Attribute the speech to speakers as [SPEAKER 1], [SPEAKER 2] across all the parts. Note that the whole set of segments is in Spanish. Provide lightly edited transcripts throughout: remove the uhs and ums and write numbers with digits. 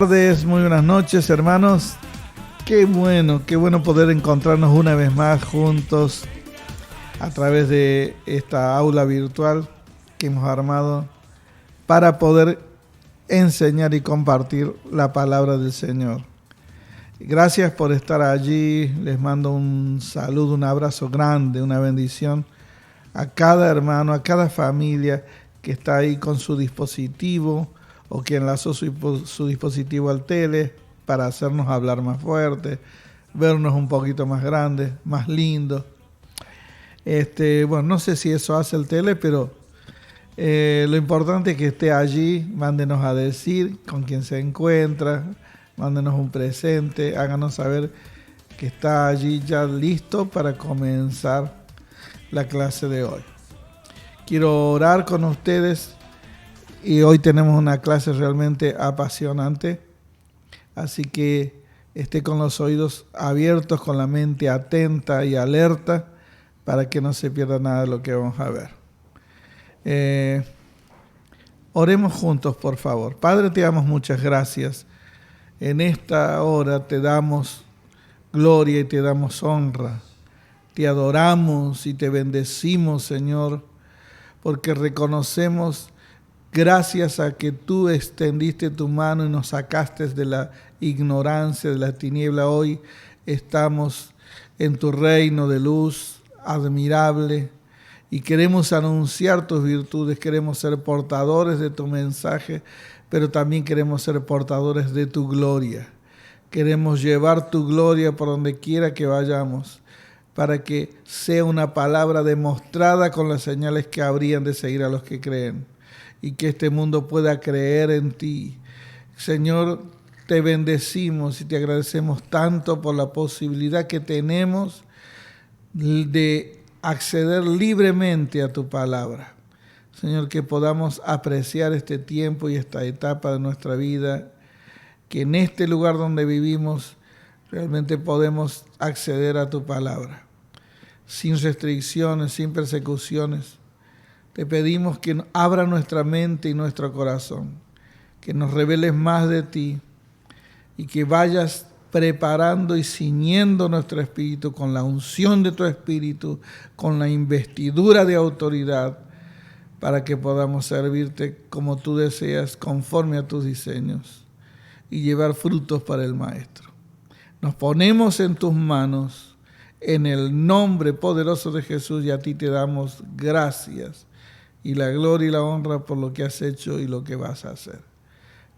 [SPEAKER 1] Tardes, muy buenas noches, hermanos. Qué bueno poder encontrarnos una vez más juntos a través de esta aula virtual que hemos armado para poder enseñar y compartir la palabra del Señor. Gracias por estar allí. Les mando un saludo, un abrazo grande, una bendición a cada hermano, a cada familia que está ahí con su dispositivo o que enlazó su dispositivo al tele para hacernos hablar más fuerte, vernos un poquito más grandes, más lindos. Bueno, no sé si eso hace el tele, pero lo importante es que esté allí. Mándenos a decir con quién se encuentra, mándenos un presente, háganos saber que está allí ya listo para comenzar la clase de hoy. Quiero orar con ustedes y hoy tenemos una clase realmente apasionante, así que esté con los oídos abiertos, con la mente atenta y alerta para que no se pierda nada de lo que vamos a ver. Oremos juntos, por favor. Padre, te damos muchas gracias. En esta hora te damos gloria y te damos honra. Te adoramos y te bendecimos, Señor, porque reconocemos, gracias a que tú extendiste tu mano y nos sacaste de la ignorancia, de la tiniebla, hoy estamos en tu reino de luz admirable y queremos anunciar tus virtudes, queremos ser portadores de tu mensaje, pero también queremos ser portadores de tu gloria. Queremos llevar tu gloria por donde quiera que vayamos, para que sea una palabra demostrada con las señales que habrían de seguir a los que creen, y que este mundo pueda creer en ti. Señor, te bendecimos y te agradecemos tanto por la posibilidad que tenemos de acceder libremente a tu palabra. Señor, que podamos apreciar este tiempo y esta etapa de nuestra vida, que en este lugar donde vivimos realmente podemos acceder a tu palabra, sin restricciones, sin persecuciones. Te pedimos que abra nuestra mente y nuestro corazón, que nos reveles más de ti y que vayas preparando y ciñendo nuestro espíritu con la unción de tu espíritu, con la investidura de autoridad, para que podamos servirte como tú deseas, conforme a tus diseños, y llevar frutos para el Maestro. Nos ponemos en tus manos, en el nombre poderoso de Jesús, y a ti te damos gracias y la gloria y la honra por lo que has hecho y lo que vas a hacer.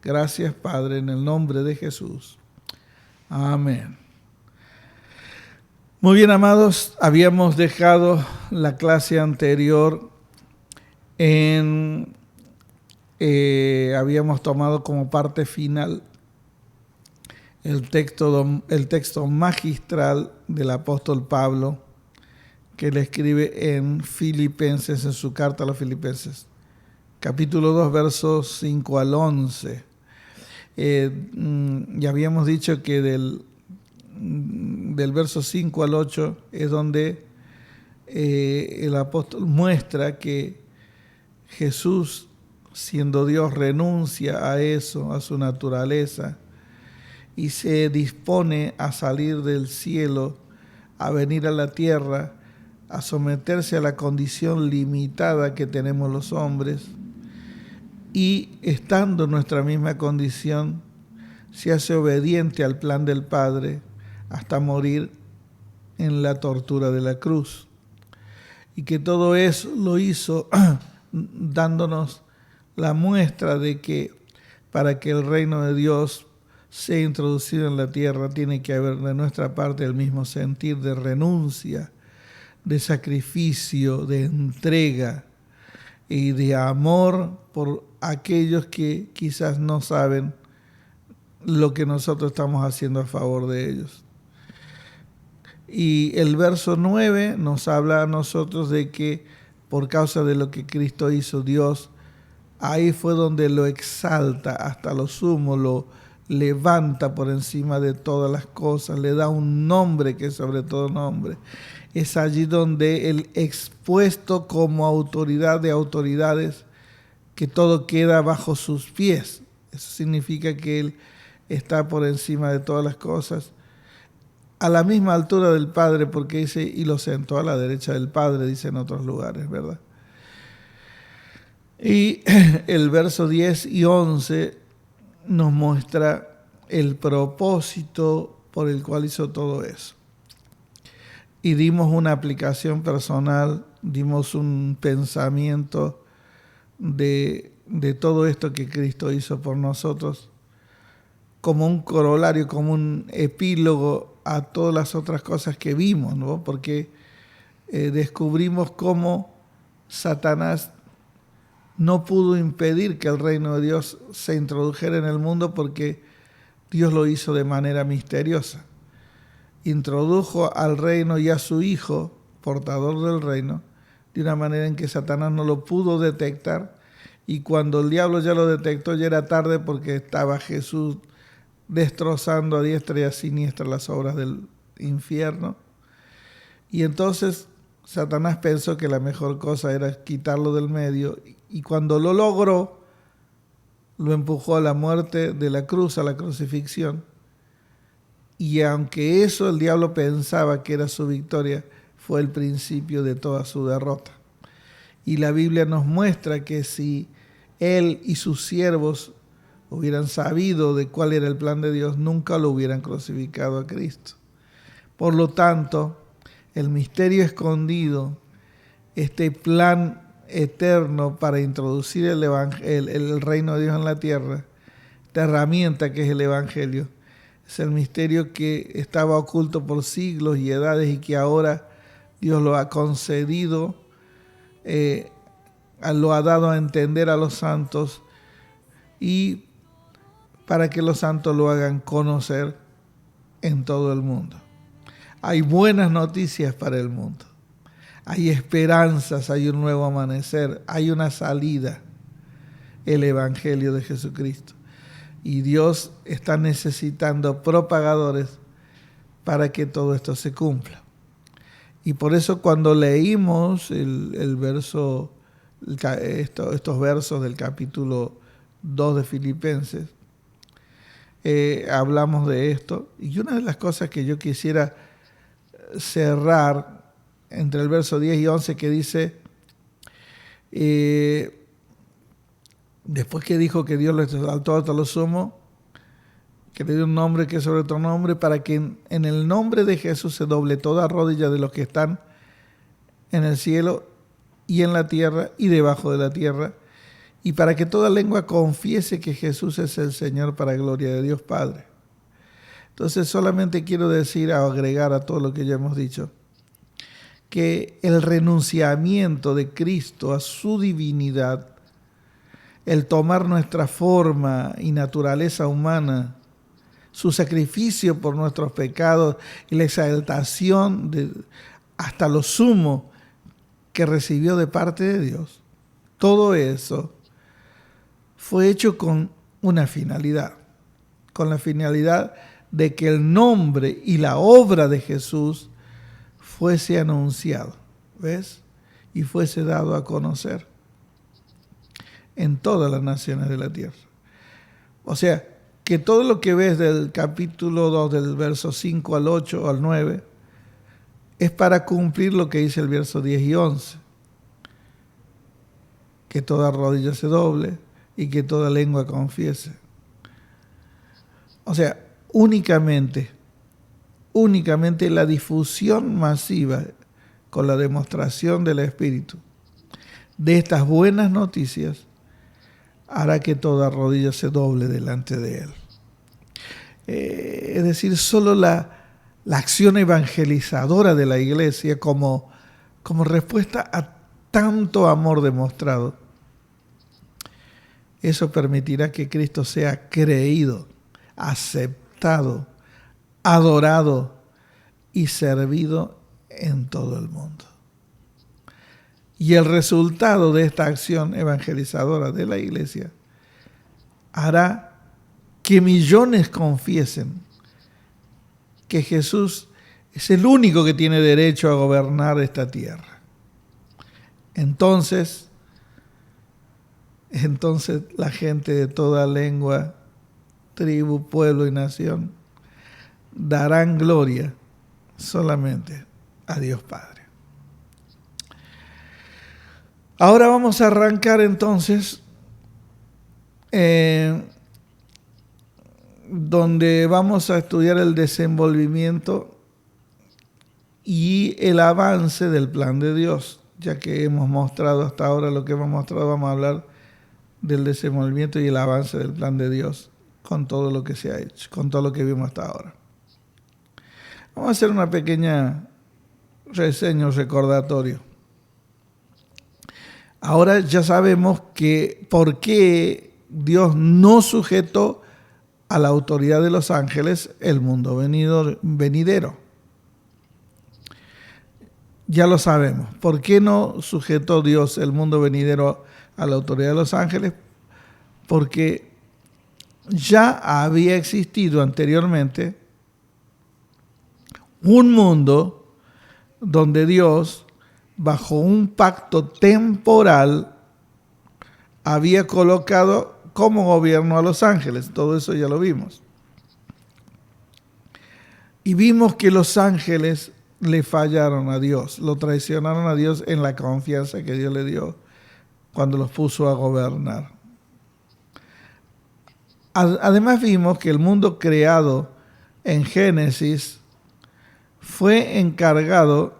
[SPEAKER 1] Gracias, Padre, en el nombre de Jesús. Amén. Muy bien, amados, habíamos dejado la clase anterior habíamos tomado como parte final el texto magistral del apóstol Pablo, que le escribe en Filipenses, en su carta a los Filipenses, capítulo 2, versos 5 al 11. Ya habíamos dicho que del verso 5 al 8 es donde el apóstol muestra que Jesús, siendo Dios, renuncia a eso, a su naturaleza, y se dispone a salir del cielo, a venir a la tierra, a someterse a la condición limitada que tenemos los hombres, y estando en nuestra misma condición, se hace obediente al plan del Padre hasta morir en la tortura de la cruz. Y que todo eso lo hizo dándonos la muestra de que para que el reino de Dios sea introducido en la tierra, tiene que haber de nuestra parte el mismo sentir de renuncia, de sacrificio, de entrega y de amor por aquellos que quizás no saben lo que nosotros estamos haciendo a favor de ellos. Y el verso 9 nos habla a nosotros de que por causa de lo que Cristo hizo, Dios, ahí fue donde lo exalta hasta lo sumo, lo levanta por encima de todas las cosas, le da un nombre que es sobre todo nombre. Es allí donde Él, expuesto como autoridad de autoridades, que todo queda bajo sus pies. Eso significa que Él está por encima de todas las cosas, a la misma altura del Padre, porque dice, y lo sentó a la derecha del Padre, dice en otros lugares, ¿verdad? Y el verso 10 y 11 nos muestra el propósito por el cual hizo todo eso. Y dimos una aplicación personal, dimos un pensamiento de todo esto que Cristo hizo por nosotros, como un corolario, como un epílogo a todas las otras cosas que vimos, ¿no? Porque descubrimos cómo Satanás no pudo impedir que el reino de Dios se introdujera en el mundo, porque Dios lo hizo de manera misteriosa. Introdujo al reino y a su hijo, portador del reino, de una manera en que Satanás no lo pudo detectar, y cuando el diablo ya lo detectó ya era tarde, porque estaba Jesús destrozando a diestra y a siniestra las obras del infierno. Y entonces Satanás pensó que la mejor cosa era quitarlo del medio, y cuando lo logró, lo empujó a la muerte de la cruz, a la crucifixión. Y aunque eso el diablo pensaba que era su victoria, fue el principio de toda su derrota. Y la Biblia nos muestra que si él y sus siervos hubieran sabido de cuál era el plan de Dios, nunca lo hubieran crucificado a Cristo. Por lo tanto, el misterio escondido, este plan eterno para introducir el reino de Dios en la tierra, esta herramienta que es el Evangelio, es el misterio que estaba oculto por siglos y edades, y que ahora Dios lo ha concedido, lo ha dado a entender a los santos, y para que los santos lo hagan conocer en todo el mundo. Hay buenas noticias para el mundo. Hay esperanzas, hay un nuevo amanecer, hay una salida, el Evangelio de Jesucristo. Y Dios está necesitando propagadores para que todo esto se cumpla. Y por eso cuando leímos estos versos del capítulo 2 de Filipenses, hablamos de esto. Y una de las cosas que yo quisiera cerrar entre el verso 10 y 11, que dice, después que dijo que Dios lo exaltó hasta lo sumo, que le dio un nombre que es sobre otro nombre, para que en el nombre de Jesús se doble toda rodilla de los que están en el cielo y en la tierra y debajo de la tierra, y para que toda lengua confiese que Jesús es el Señor, para gloria de Dios Padre. Entonces solamente quiero decir, agregar a todo lo que ya hemos dicho, que el renunciamiento de Cristo a su divinidad, el tomar nuestra forma y naturaleza humana, su sacrificio por nuestros pecados y la exaltación hasta lo sumo que recibió de parte de Dios, todo eso fue hecho con una finalidad, con la finalidad de que el nombre y la obra de Jesús fuese anunciado, ¿ves? Y fuese dado a conocer en todas las naciones de la tierra. O sea, que todo lo que ves del capítulo 2, del verso 5 al 8 o al 9, es para cumplir lo que dice el verso 10 y 11. Que toda rodilla se doble y que toda lengua confiese. O sea, únicamente la difusión masiva con la demostración del Espíritu de estas buenas noticias hará que toda rodilla se doble delante de Él. Es decir, solo la acción evangelizadora de la Iglesia como respuesta a tanto amor demostrado, eso permitirá que Cristo sea creído, aceptado, adorado y servido en todo el mundo. Y el resultado de esta acción evangelizadora de la Iglesia hará que millones confiesen que Jesús es el único que tiene derecho a gobernar esta tierra. Entonces la gente de toda lengua tribu, pueblo y nación darán gloria solamente a Dios Padre. Ahora vamos a arrancar entonces donde vamos a estudiar el desenvolvimiento y el avance del plan de Dios. Ya que hemos mostrado hasta ahora lo que hemos mostrado, vamos a hablar del desenvolvimiento y el avance del plan de Dios con todo lo que se ha hecho, con todo lo que vimos hasta ahora. Vamos a hacer una pequeña reseña, recordatorio. Ahora ya sabemos que por qué Dios no sujetó a la autoridad de los ángeles el mundo venidero. Ya lo sabemos. ¿Por qué no sujetó Dios el mundo venidero a la autoridad de los ángeles? Porque ya había existido anteriormente un mundo donde Dios, bajo un pacto temporal, había colocado como gobierno a los ángeles. Todo eso ya lo vimos. Y vimos que los ángeles le fallaron a Dios, lo traicionaron a Dios en la confianza que Dios le dio cuando los puso a gobernar. Además vimos que el mundo creado en Génesis fue encargado,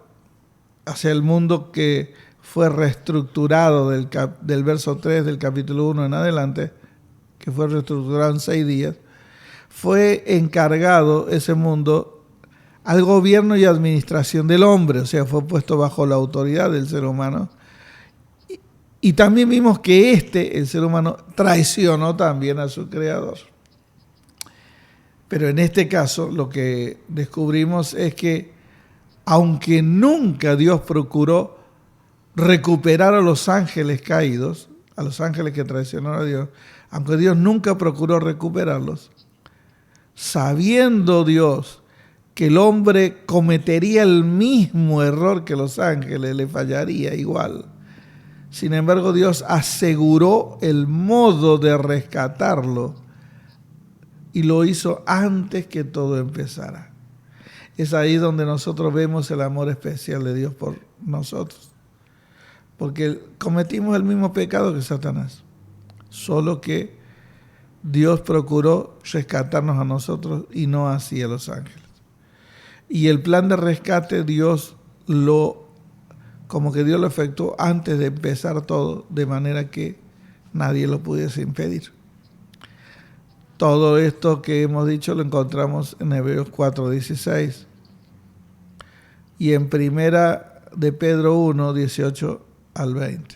[SPEAKER 1] hacia el mundo que fue reestructurado del verso 3 del capítulo 1 en adelante, que fue reestructurado en 6 días, fue encargado ese mundo al gobierno y administración del hombre, o sea, fue puesto bajo la autoridad del ser humano. Y también vimos que el ser humano, traicionó también a su creador. Pero en este caso lo que descubrimos es que, aunque nunca Dios procuró recuperar a los ángeles caídos, a los ángeles que traicionaron a Dios, aunque Dios nunca procuró recuperarlos, sabiendo Dios que el hombre cometería el mismo error que los ángeles, le fallaría igual. Sin embargo, Dios aseguró el modo de rescatarlo y lo hizo antes que todo empezara. Es ahí donde nosotros vemos el amor especial de Dios por nosotros. Porque cometimos el mismo pecado que Satanás, solo que Dios procuró rescatarnos a nosotros y no así a los ángeles. Y el plan de rescate Dios lo efectuó antes de empezar todo, de manera que nadie lo pudiese impedir. Todo esto que hemos dicho lo encontramos en Hebreos 4:16 y en Primera de Pedro 1, 18 al 20.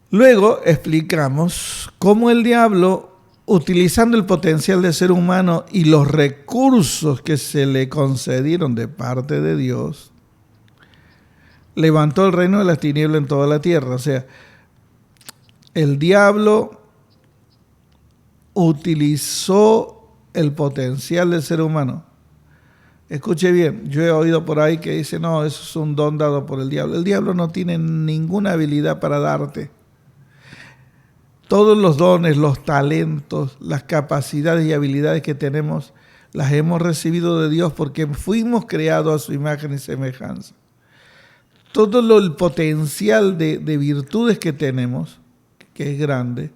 [SPEAKER 1] Luego explicamos cómo el diablo, utilizando el potencial del ser humano y los recursos que se le concedieron de parte de Dios, levantó el reino de las tinieblas en toda la tierra. O sea, el diablo utilizó el potencial del ser humano. Escuche bien, yo he oído por ahí que dice, no, eso es un don dado por el diablo. El diablo no tiene ninguna habilidad para darte. Todos los dones, los talentos, las capacidades y habilidades que tenemos, las hemos recibido de Dios porque fuimos creados a su imagen y semejanza. Todo el potencial de virtudes que tenemos, que es grande,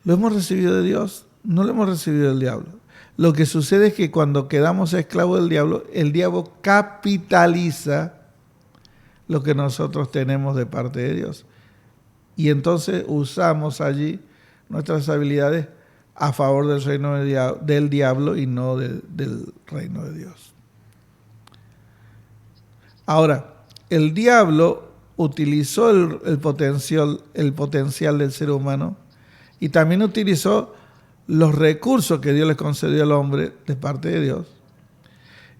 [SPEAKER 1] lo hemos recibido de Dios, no lo hemos recibido del diablo. Lo que sucede es que cuando quedamos esclavos del diablo, el diablo capitaliza lo que nosotros tenemos de parte de Dios. Y entonces usamos allí nuestras habilidades a favor del reino del diablo y no del reino de Dios. Ahora, el diablo utilizó el potencial del ser humano y también utilizó los recursos que Dios le concedió al hombre de parte de Dios.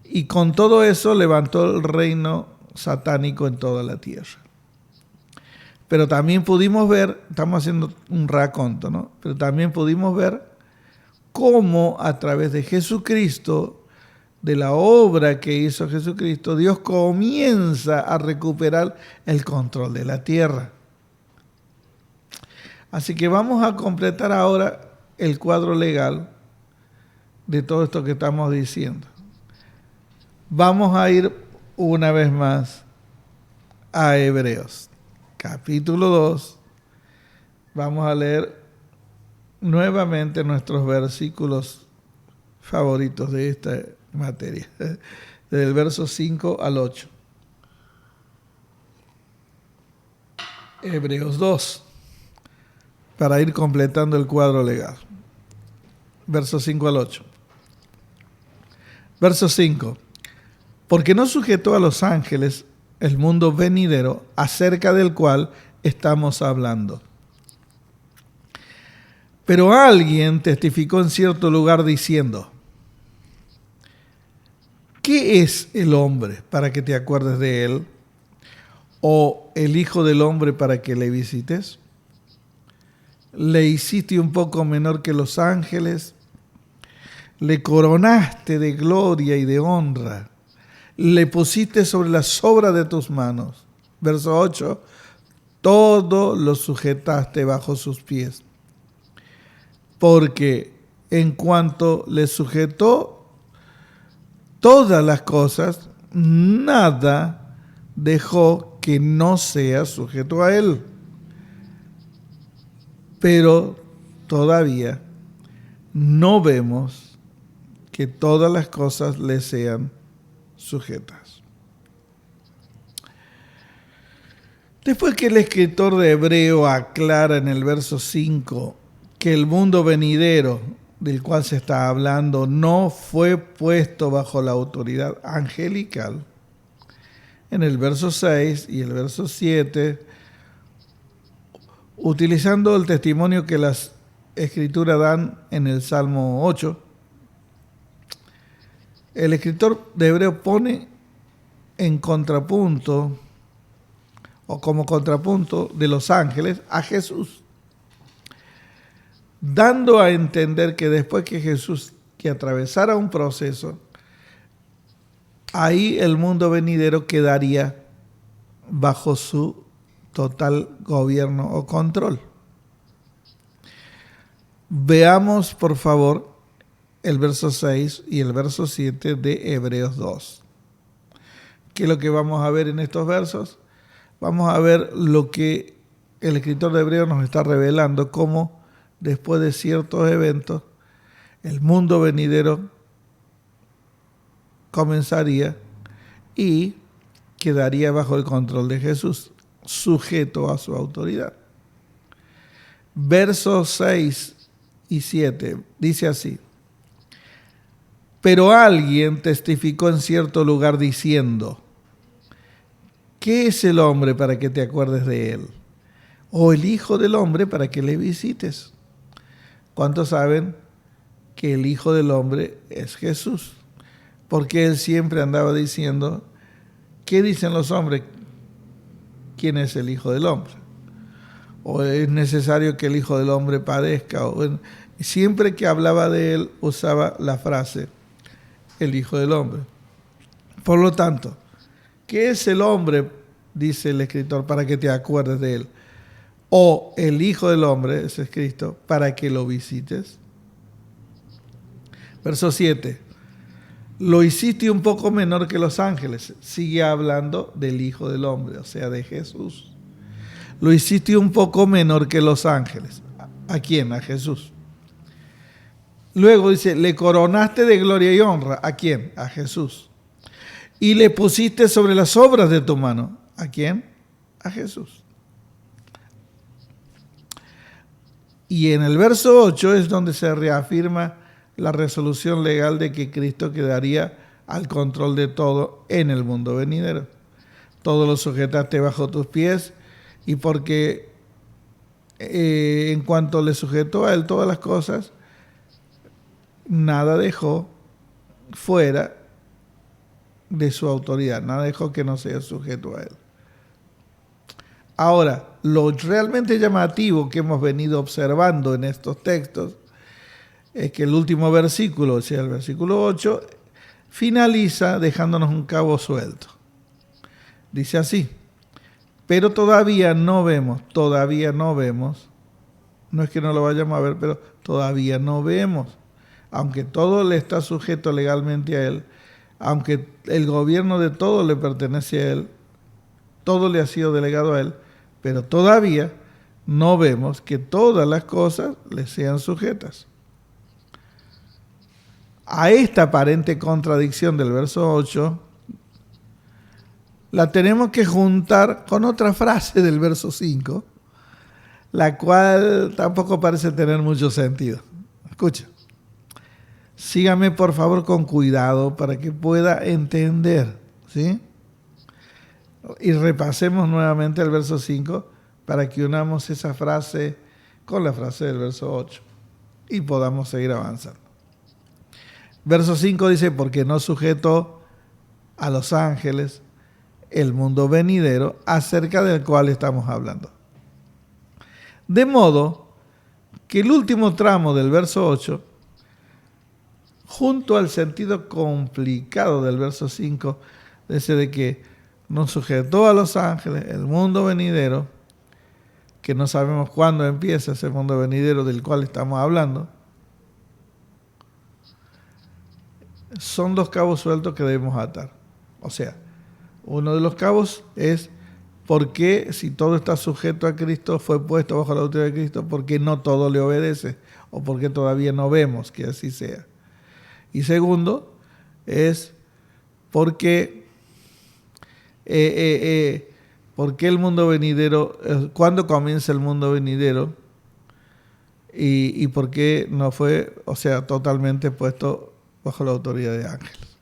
[SPEAKER 1] Y con todo eso levantó el reino satánico en toda la tierra. Pero también pudimos ver, estamos haciendo un raconto, ¿no? Pero también pudimos ver cómo a través de Jesucristo, de la obra que hizo Jesucristo, Dios comienza a recuperar el control de la tierra. Así que vamos a completar ahora el cuadro legal de todo esto que estamos diciendo. Vamos a ir una vez más a Hebreos, capítulo 2. Vamos a leer nuevamente nuestros versículos favoritos de esta materia, desde el verso 5 al 8. Hebreos 2, para ir completando el cuadro legal. Verso 5 al 8. Verso 5. Porque no sujetó a los ángeles el mundo venidero acerca del cual estamos hablando. Pero alguien testificó en cierto lugar diciendo: ¿qué es el hombre para que te acuerdes de él? ¿O el hijo del hombre para que le visites? Le hiciste un poco menor que los ángeles, le coronaste de gloria y de honra, le pusiste sobre las obras de tus manos. Verso 8, todo lo sujetaste bajo sus pies. Porque en cuanto le sujetó todas las cosas, nada dejó que no sea sujeto a él. Pero todavía no vemos que todas las cosas le sean sujetas. Después que el escritor de Hebreo aclara en el verso 5 que el mundo venidero del cual se está hablando no fue puesto bajo la autoridad angelical, en el verso 6 y el verso 7, utilizando el testimonio que las escrituras dan en el Salmo 8, el escritor de Hebreo pone en contrapunto, o como contrapunto de los ángeles, a Jesús, dando a entender que después que Jesús que atravesara un proceso, ahí el mundo venidero quedaría bajo su total gobierno o control. Veamos, por favor, el verso 6 y el verso 7 de Hebreos 2. ¿Qué es lo que vamos a ver en estos versos? Vamos a ver lo que el escritor de Hebreos nos está revelando, cómo después de ciertos eventos, el mundo venidero comenzaría y quedaría bajo el control de Jesús, sujeto a su autoridad. Versos 6 y 7 dice así: pero alguien testificó en cierto lugar diciendo: ¿qué es el hombre para que te acuerdes de él? ¿O el hijo del hombre para que le visites? ¿Cuántos saben que el hijo del hombre es Jesús? Porque él siempre andaba diciendo: ¿qué dicen los hombres? ¿Quién es el hijo del hombre? ¿O es necesario que el hijo del hombre padezca? Siempre que hablaba de él usaba la frase el hijo del hombre. Por lo tanto, ¿qué es el hombre? Dice el escritor, para que te acuerdes de él. O el hijo del hombre, ese es Cristo, para que lo visites. Verso 7. Lo hiciste un poco menor que los ángeles. Sigue hablando del hijo del hombre, o sea, de Jesús. Lo hiciste un poco menor que los ángeles. ¿A quién? A Jesús. Luego dice, le coronaste de gloria y honra. ¿A quién? A Jesús. Y le pusiste sobre las obras de tu mano. ¿A quién? A Jesús. Y en el verso 8 es donde se reafirma la resolución legal de que Cristo quedaría al control de todo en el mundo venidero. Todo lo sujetaste bajo tus pies, y porque en cuanto le sujetó a él todas las cosas, nada dejó fuera de su autoridad, nada dejó que no sea sujeto a él. Ahora, lo realmente llamativo que hemos venido observando en estos textos es que el último versículo, o sea, el versículo 8, finaliza dejándonos un cabo suelto. Dice así: pero todavía no vemos No es que no lo vayamos a ver, pero todavía no vemos. Aunque todo le está sujeto legalmente a Él, aunque el gobierno de todo le pertenece a Él, todo le ha sido delegado a Él, pero todavía no vemos que todas las cosas le sean sujetas. A esta aparente contradicción del verso 8, la tenemos que juntar con otra frase del verso 5, la cual tampoco parece tener mucho sentido. Escucha. Sígame por favor con cuidado para que pueda entender, ¿sí? Y repasemos nuevamente el verso 5 para que unamos esa frase con la frase del verso 8 y podamos seguir avanzando. Verso 5 dice, porque no sujetó a los ángeles el mundo venidero acerca del cual estamos hablando. De modo que el último tramo del verso 8, junto al sentido complicado del verso 5, dice de que no sujetó a los ángeles el mundo venidero, que no sabemos cuándo empieza ese mundo venidero del cual estamos hablando, son dos cabos sueltos que debemos atar. O sea, uno de los cabos es por qué, si todo está sujeto a Cristo, fue puesto bajo la autoridad de Cristo, por qué no todo le obedece, o por qué todavía no vemos que así sea. Y segundo, es por qué el mundo venidero, cuándo comienza el mundo venidero y por qué no fue, o sea, totalmente puesto bajo la autoridad de ángeles.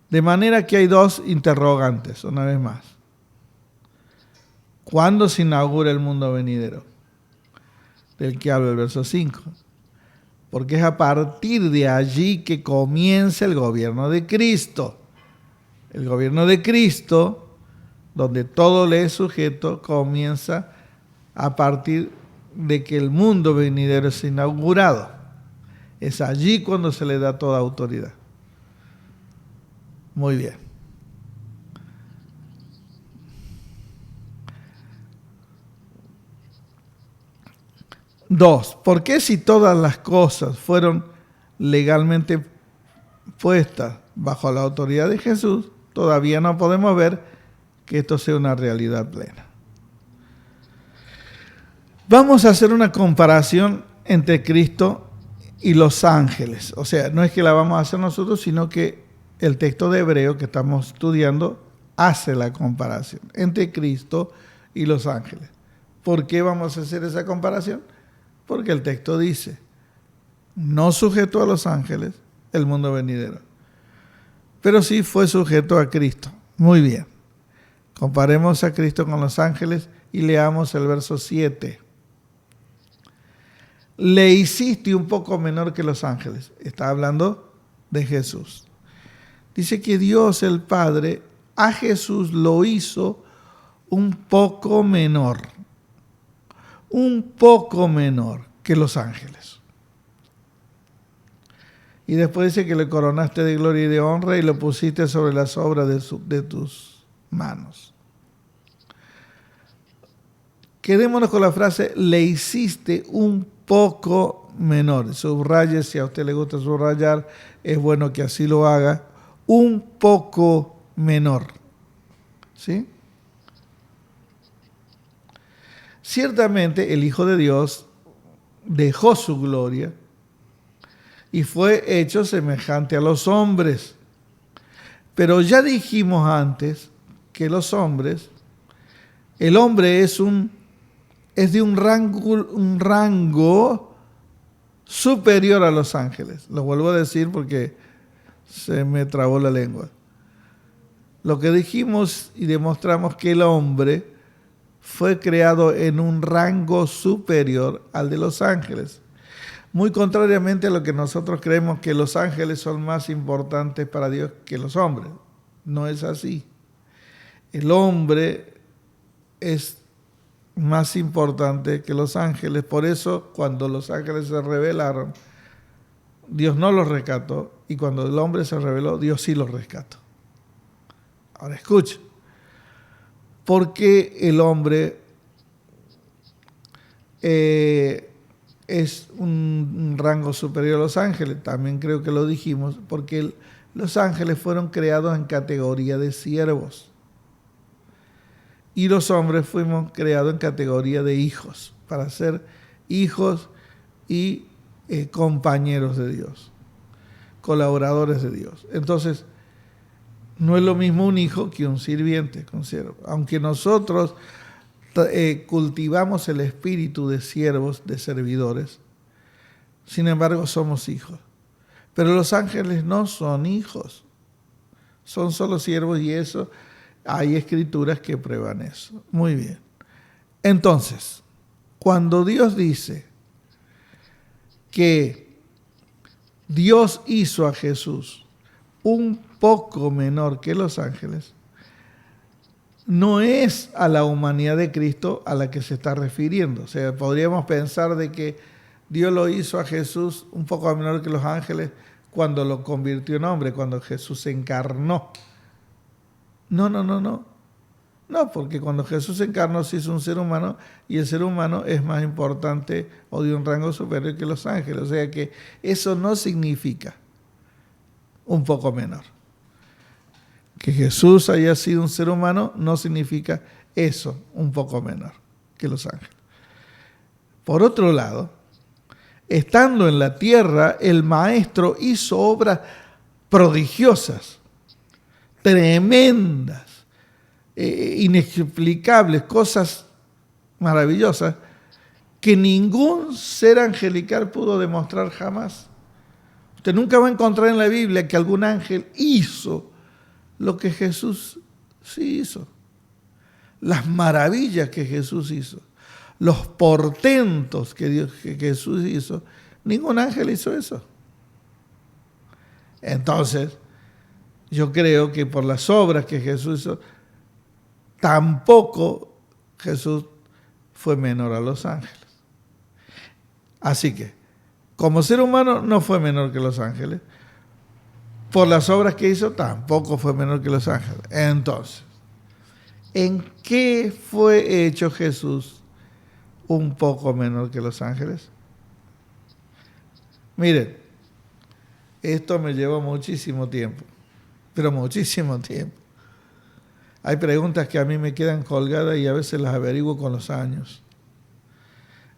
[SPEAKER 1] De manera que hay dos interrogantes, una vez más. ¿Cuándo se inaugura el mundo venidero? Del que habla el verso 5. Porque es a partir de allí que comienza el gobierno de Cristo. El gobierno de Cristo, donde todo le es sujeto, comienza a partir de que el mundo venidero es inaugurado. Es allí cuando se le da toda autoridad. Muy bien. 2. ¿Por qué si todas las cosas fueron legalmente puestas bajo la autoridad de Jesús, todavía no podemos ver que esto sea una realidad plena? Vamos a hacer una comparación entre Cristo y los ángeles. O sea, no es que la vamos a hacer nosotros, sino que el texto de Hebreo que estamos estudiando hace la comparación entre Cristo y los ángeles. ¿Por qué vamos a hacer esa comparación? Porque el texto dice, no sujetó a los ángeles el mundo venidero, pero sí fue sujeto a Cristo. Muy bien. Comparemos a Cristo con los ángeles y leamos el verso 7. Le hiciste un poco menor que los ángeles. Está hablando de Jesús. Dice que Dios el Padre a Jesús lo hizo un poco menor que los ángeles. Y después dice que le coronaste de gloria y de honra y lo pusiste sobre las obras de tus manos. Quedémonos con la frase, le hiciste un poco menor. Subraye, si a usted le gusta subrayar, es bueno que así lo haga. Un poco menor. ¿Sí? Ciertamente el Hijo de Dios dejó su gloria y fue hecho semejante a los hombres. Pero ya dijimos antes que los hombres, el hombre es de un rango superior a los ángeles. Lo vuelvo a decir porque se me trabó la lengua. Lo que dijimos y demostramos que el hombre fue creado en un rango superior al de los ángeles. Muy contrariamente a lo que nosotros creemos que los ángeles son más importantes para Dios que los hombres. No es así. El hombre es más importante que los ángeles. Por eso, cuando los ángeles se rebelaron, Dios no los rescató. Y cuando el hombre se rebeló, Dios sí los rescató. Ahora escuchen. ¿Por qué el hombre es un rango superior a los ángeles, también creo que lo dijimos, porque los ángeles fueron creados en categoría de siervos y los hombres fuimos creados en categoría de hijos, para ser hijos y compañeros de Dios, colaboradores de Dios. Entonces, no es lo mismo un hijo que un sirviente, un siervo. Aunque nosotros cultivamos el espíritu de siervos, de servidores, sin embargo somos hijos. Pero los ángeles no son hijos, son solo siervos, y eso hay escrituras que prueban eso. Muy bien. Entonces, cuando Dios dice que Dios hizo a Jesús un poco menor que los ángeles, no es a la humanidad de Cristo a la que se está refiriendo. O sea, podríamos pensar de que Dios lo hizo a Jesús un poco menor que los ángeles cuando lo convirtió en hombre, cuando Jesús se encarnó. No, porque cuando Jesús se encarnó se hizo un ser humano, y el ser humano es más importante o de un rango superior que los ángeles. O sea que eso no significa un poco menor. Que Jesús haya sido un ser humano no significa eso, un poco menor que los ángeles. Por otro lado, estando en la tierra, el Maestro hizo obras prodigiosas, tremendas, inexplicables, cosas maravillosas que ningún ser angelical pudo demostrar jamás. Usted nunca va a encontrar en la Biblia que algún ángel hizo lo que Jesús sí hizo. Las maravillas que Jesús hizo, los portentos que Jesús hizo, ningún ángel hizo eso. Entonces, yo creo que por las obras que Jesús hizo, tampoco Jesús fue menor a los ángeles. Así que, como ser humano, no fue menor que los ángeles. Por las obras que hizo, tampoco fue menor que los ángeles. Entonces, ¿en qué fue hecho Jesús un poco menor que los ángeles? Miren, esto me llevó muchísimo tiempo, pero muchísimo tiempo. Hay preguntas que a mí me quedan colgadas y a veces las averiguo con los años.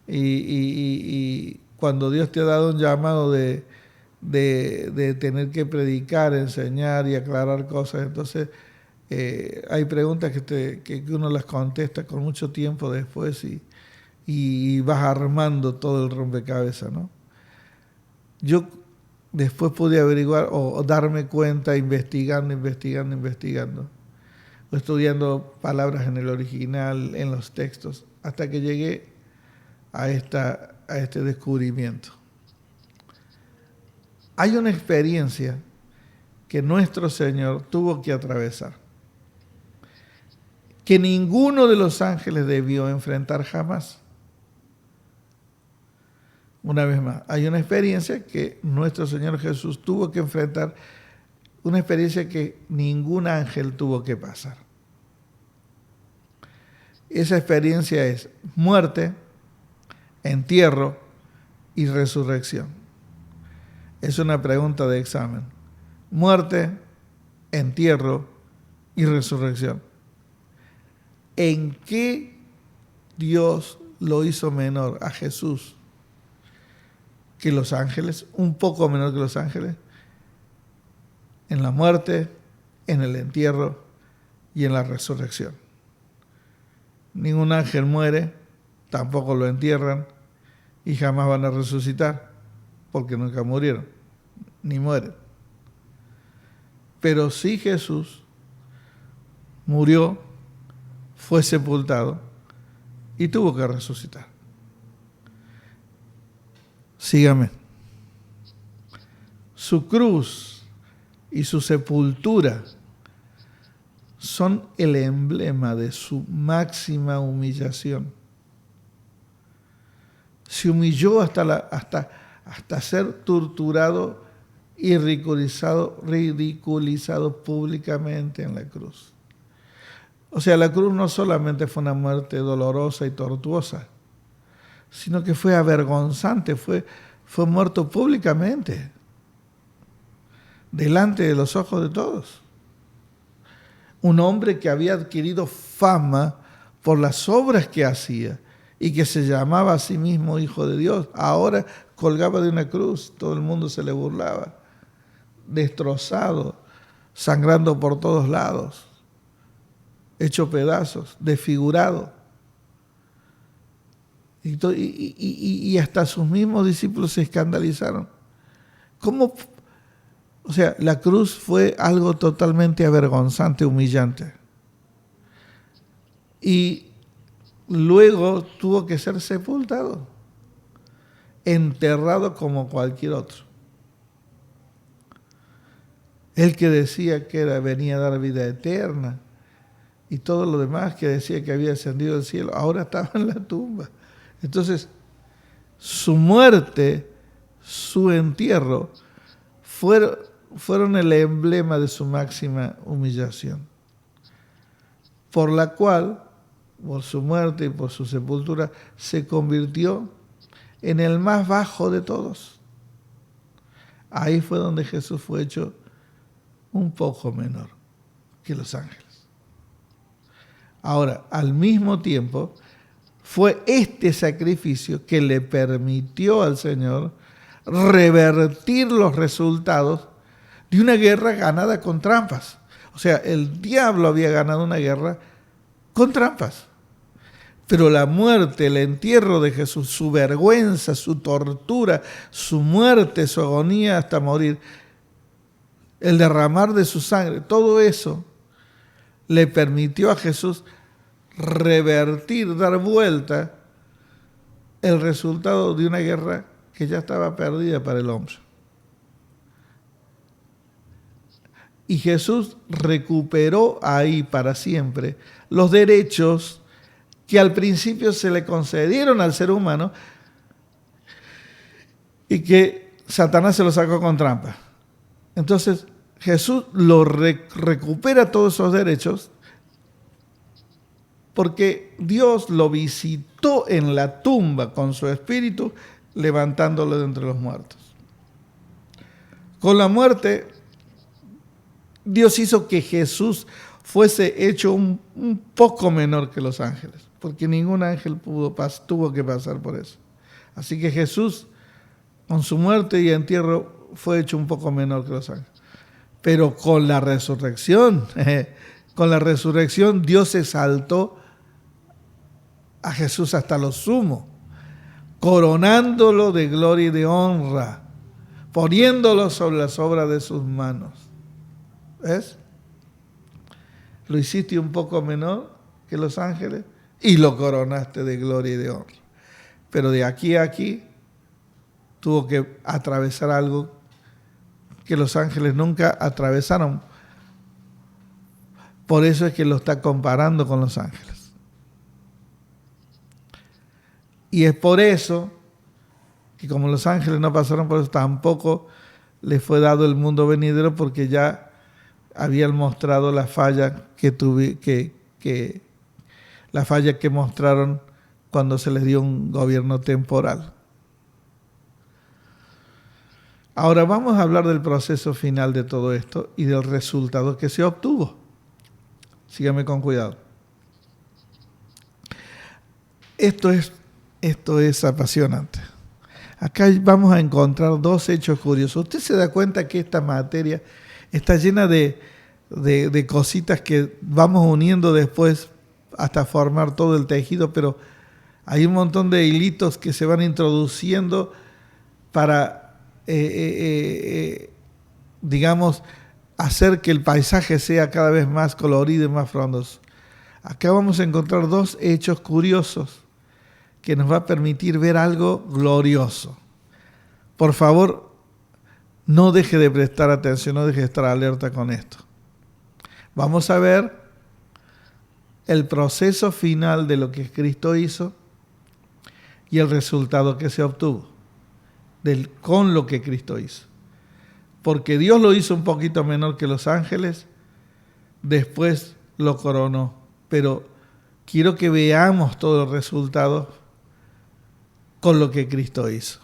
[SPEAKER 1] Y cuando Dios te ha dado un llamado de tener que predicar, enseñar y aclarar cosas, entonces hay preguntas que uno las contesta con mucho tiempo después y vas armando todo el rompecabezas, ¿no? Yo después pude averiguar o darme cuenta investigando, o estudiando palabras en el original, en los textos, hasta que llegué a este descubrimiento. Hay una experiencia que nuestro Señor tuvo que atravesar, que ninguno de los ángeles debió enfrentar jamás. Una vez más, hay una experiencia que nuestro Señor Jesús tuvo que enfrentar, una experiencia que ningún ángel tuvo que pasar. Esa experiencia es muerte, entierro y resurrección. Es una pregunta de examen. Muerte, entierro y resurrección. ¿En qué Dios lo hizo menor a Jesús que los ángeles? Un poco menor que los ángeles. En la muerte, en el entierro y en la resurrección. Ningún ángel muere, tampoco lo entierran y jamás van a resucitar, porque nunca murieron, ni mueren. Pero sí Jesús murió, fue sepultado y tuvo que resucitar. Sígame. Su cruz y su sepultura son el emblema de su máxima humillación. Se humilló hasta ser torturado y ridiculizado públicamente en la cruz. O sea, la cruz no solamente fue una muerte dolorosa y tortuosa, sino que fue avergonzante, fue muerto públicamente, delante de los ojos de todos. Un hombre que había adquirido fama por las obras que hacía y que se llamaba a sí mismo Hijo de Dios, ahora colgaba de una cruz, todo el mundo se le burlaba, destrozado, sangrando por todos lados, hecho pedazos, desfigurado. Y hasta sus mismos discípulos se escandalizaron. ¿Cómo? O sea, la cruz fue algo totalmente avergonzante, humillante. Y luego tuvo que ser sepultado, enterrado como cualquier otro. El que decía que venía a dar vida eterna y todo lo demás, que decía que había ascendido al cielo, ahora estaba en la tumba. Entonces, su muerte, su entierro, fueron el emblema de su máxima humillación, por la cual, por su muerte y por su sepultura, se convirtió en el más bajo de todos. Ahí fue donde Jesús fue hecho un poco menor que los ángeles. Ahora, al mismo tiempo, fue este sacrificio que le permitió al Señor revertir los resultados de una guerra ganada con trampas. O sea, el diablo había ganado una guerra con trampas. Pero la muerte, el entierro de Jesús, su vergüenza, su tortura, su muerte, su agonía hasta morir, el derramar de su sangre, todo eso le permitió a Jesús revertir, dar vuelta el resultado de una guerra que ya estaba perdida para el hombre. Y Jesús recuperó ahí para siempre los derechos que al principio se le concedieron al ser humano y que Satanás se los sacó con trampa. Entonces Jesús recupera todos esos derechos porque Dios lo visitó en la tumba con su espíritu, levantándolo de entre los muertos. Con la muerte, Dios hizo que Jesús fuese hecho un poco menor que los ángeles, porque ningún ángel tuvo que pasar por eso. Así que Jesús, con su muerte y entierro, fue hecho un poco menor que los ángeles. Pero con la resurrección, Dios exaltó a Jesús hasta lo sumo, coronándolo de gloria y de honra, poniéndolo sobre las obras de sus manos. ¿Ves? Lo hiciste un poco menor que los ángeles y lo coronaste de gloria y de honra. Pero de aquí a aquí tuvo que atravesar algo que los ángeles nunca atravesaron. Por eso es que lo está comparando con los ángeles. Y es por eso que como los ángeles no pasaron por eso, tampoco les fue dado el mundo venidero, porque ya habían mostrado la falla la falla que mostraron cuando se les dio un gobierno temporal. Ahora vamos a hablar del proceso final de todo esto y del resultado que se obtuvo. Síganme con cuidado. Esto es apasionante. Acá vamos a encontrar dos hechos curiosos. Usted se da cuenta que esta materia está llena de cositas que vamos uniendo después hasta formar todo el tejido, pero hay un montón de hilitos que se van introduciendo para, digamos, hacer que el paisaje sea cada vez más colorido y más frondoso. Acá vamos a encontrar dos hechos curiosos que nos va a permitir ver algo glorioso. Por favor, no deje de prestar atención, no deje de estar alerta con esto. Vamos a ver el proceso final de lo que Cristo hizo y el resultado que se obtuvo con lo que Cristo hizo. Porque Dios lo hizo un poquito menor que los ángeles, después lo coronó. Pero quiero que veamos todo el resultado con lo que Cristo hizo.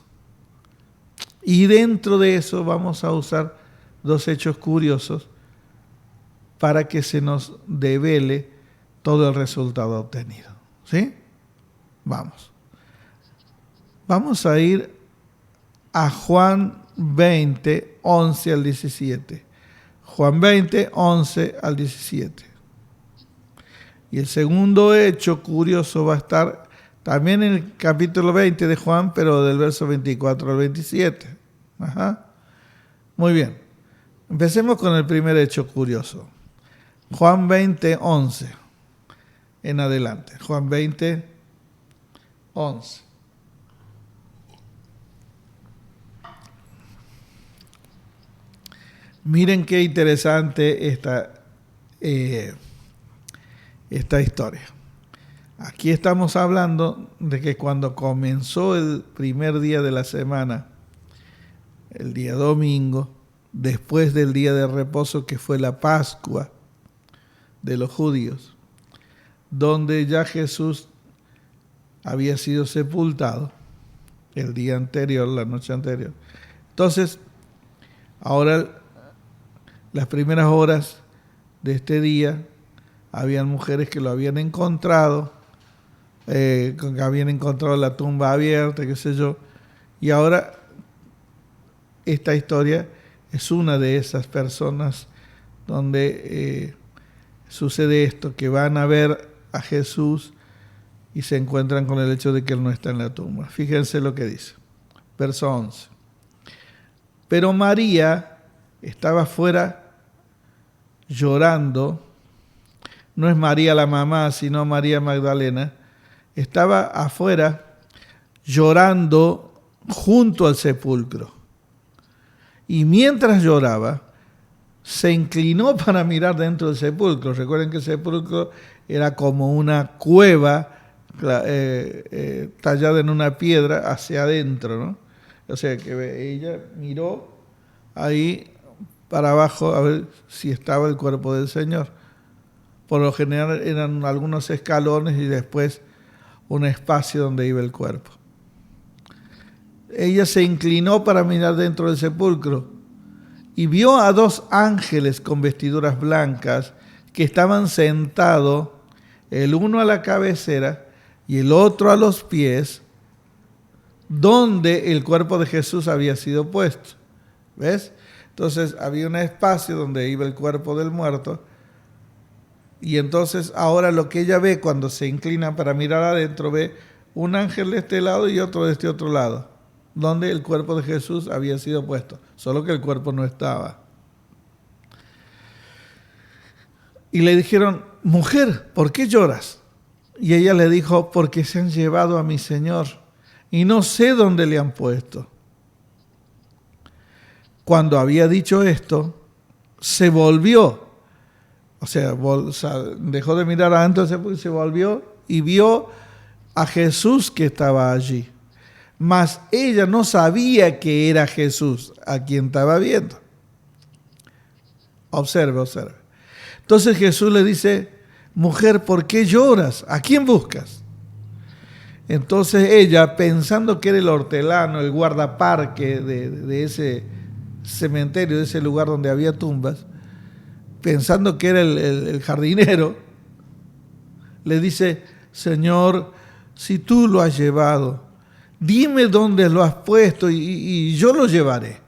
[SPEAKER 1] Y dentro de eso vamos a usar dos hechos curiosos para que se nos devele todo el resultado obtenido. ¿Sí? Vamos. Vamos a ir a Juan 20, 11 al 17. Juan 20, 11 al 17. Y el segundo hecho curioso va a estar también en el capítulo 20 de Juan, pero del verso 24 al 27. Ajá. Muy bien. Empecemos con el primer hecho curioso. Juan 20, 11. En adelante. Juan 20, 11. Miren qué interesante esta historia. Aquí estamos hablando de que cuando comenzó el primer día de la semana, el día domingo, después del día de reposo que fue la Pascua de los judíos, donde ya Jesús había sido sepultado el día anterior, la noche anterior. Entonces, ahora las primeras horas de este día, habían mujeres que lo habían encontrado, que habían encontrado la tumba abierta, qué sé yo, y ahora esta historia es una de esas personas donde sucede esto, que van a ver a Jesús y se encuentran con el hecho de que Él no está en la tumba. Fíjense lo que dice, verso 11. Pero María estaba afuera llorando. No es María la mamá, sino María Magdalena. Estaba afuera llorando junto al sepulcro. Y mientras lloraba, se inclinó para mirar dentro del sepulcro. Recuerden que el sepulcro era como una cueva tallada en una piedra hacia adentro, ¿no? O sea que ella miró ahí para abajo a ver si estaba el cuerpo del Señor. Por lo general eran algunos escalones y después un espacio donde iba el cuerpo. Ella se inclinó para mirar dentro del sepulcro y vio a dos ángeles con vestiduras blancas que estaban sentados, el uno a la cabecera y el otro a los pies, donde el cuerpo de Jesús había sido puesto. ¿Ves? Entonces había un espacio donde iba el cuerpo del muerto. Y entonces ahora lo que ella ve cuando se inclina para mirar adentro, ve un ángel de este lado y otro de este otro lado, donde el cuerpo de Jesús había sido puesto, solo que el cuerpo no estaba. Y le dijeron, mujer, ¿por qué lloras? Y ella le dijo, porque se han llevado a mi Señor y no sé dónde le han puesto. Cuando había dicho esto, se volvió. O sea, dejó de mirar adentro, se volvió y vio a Jesús que estaba allí. Mas ella no sabía que era Jesús a quien estaba viendo. Observe, observe. Entonces Jesús le dice, mujer, ¿por qué lloras? ¿A quién buscas? Entonces ella, pensando que era el hortelano, el guardaparque de ese cementerio, de ese lugar donde había tumbas, pensando que era el jardinero, le dice, Señor, si tú lo has llevado, dime dónde lo has puesto y yo lo llevaré.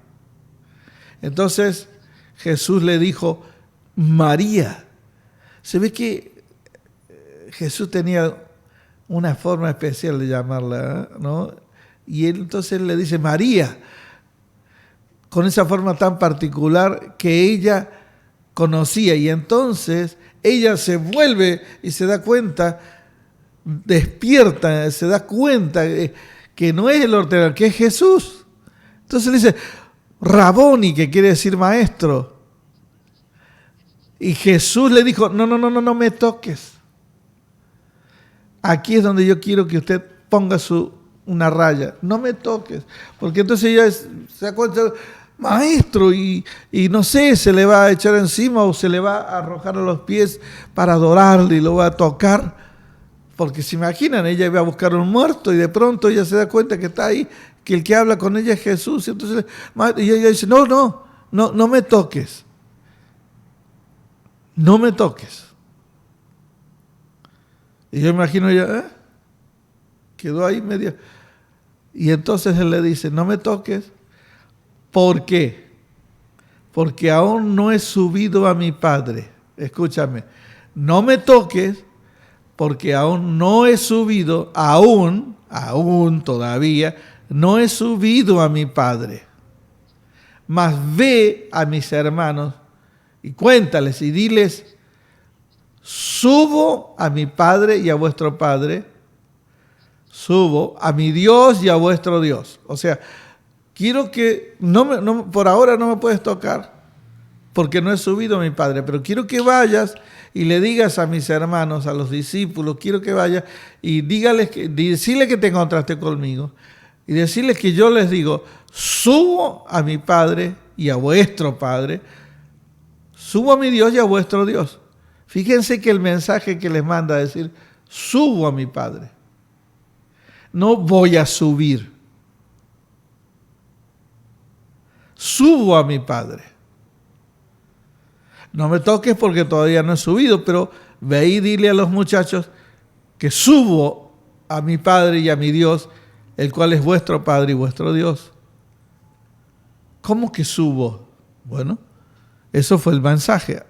[SPEAKER 1] Entonces Jesús le dijo, María. Se ve que Jesús tenía una forma especial de llamarla, ¿no? Y entonces le dice, María, con esa forma tan particular que ella conocía. Y entonces ella se vuelve y se da cuenta, despierta, se da cuenta que no es el hortelano, que es Jesús. Entonces le dice, Raboni, que quiere decir maestro. Y Jesús le dijo, no me toques. Aquí es donde yo quiero que usted ponga una raya. No me toques. Porque entonces ella se da cuenta, maestro, y no sé, se le va a echar encima o se le va a arrojar a los pies para adorarle y lo va a tocar Porque se imaginan, ella iba a buscar un muerto y de pronto ella se da cuenta que está ahí, que el que habla con ella es Jesús. Y entonces y ella dice, no me toques. No me toques. Y yo imagino ella, quedó ahí medio. Y entonces él le dice, no me toques. ¿Por qué? Porque aún no he subido a mi Padre. Escúchame, no me toques porque aún no he subido, aún todavía, no he subido a mi Padre. Mas ve a mis hermanos y cuéntales y diles, subo a mi Padre y a vuestro Padre, subo a mi Dios y a vuestro Dios. O sea, quiero que, por ahora no me puedes tocar, porque no he subido a mi Padre, pero quiero que vayas y le digas a mis hermanos, a los discípulos, quiero que vayas y decirle que te encontraste conmigo y decirles que yo les digo, subo a mi Padre y a vuestro Padre, subo a mi Dios y a vuestro Dios. Fíjense que el mensaje que les manda es decir, subo a mi Padre. No voy a subir. Subo a mi Padre. No me toques porque todavía no he subido, pero ve y dile a los muchachos que subo a mi Padre y a mi Dios, el cual es vuestro Padre y vuestro Dios. ¿Cómo que subo? Bueno, eso fue el mensaje.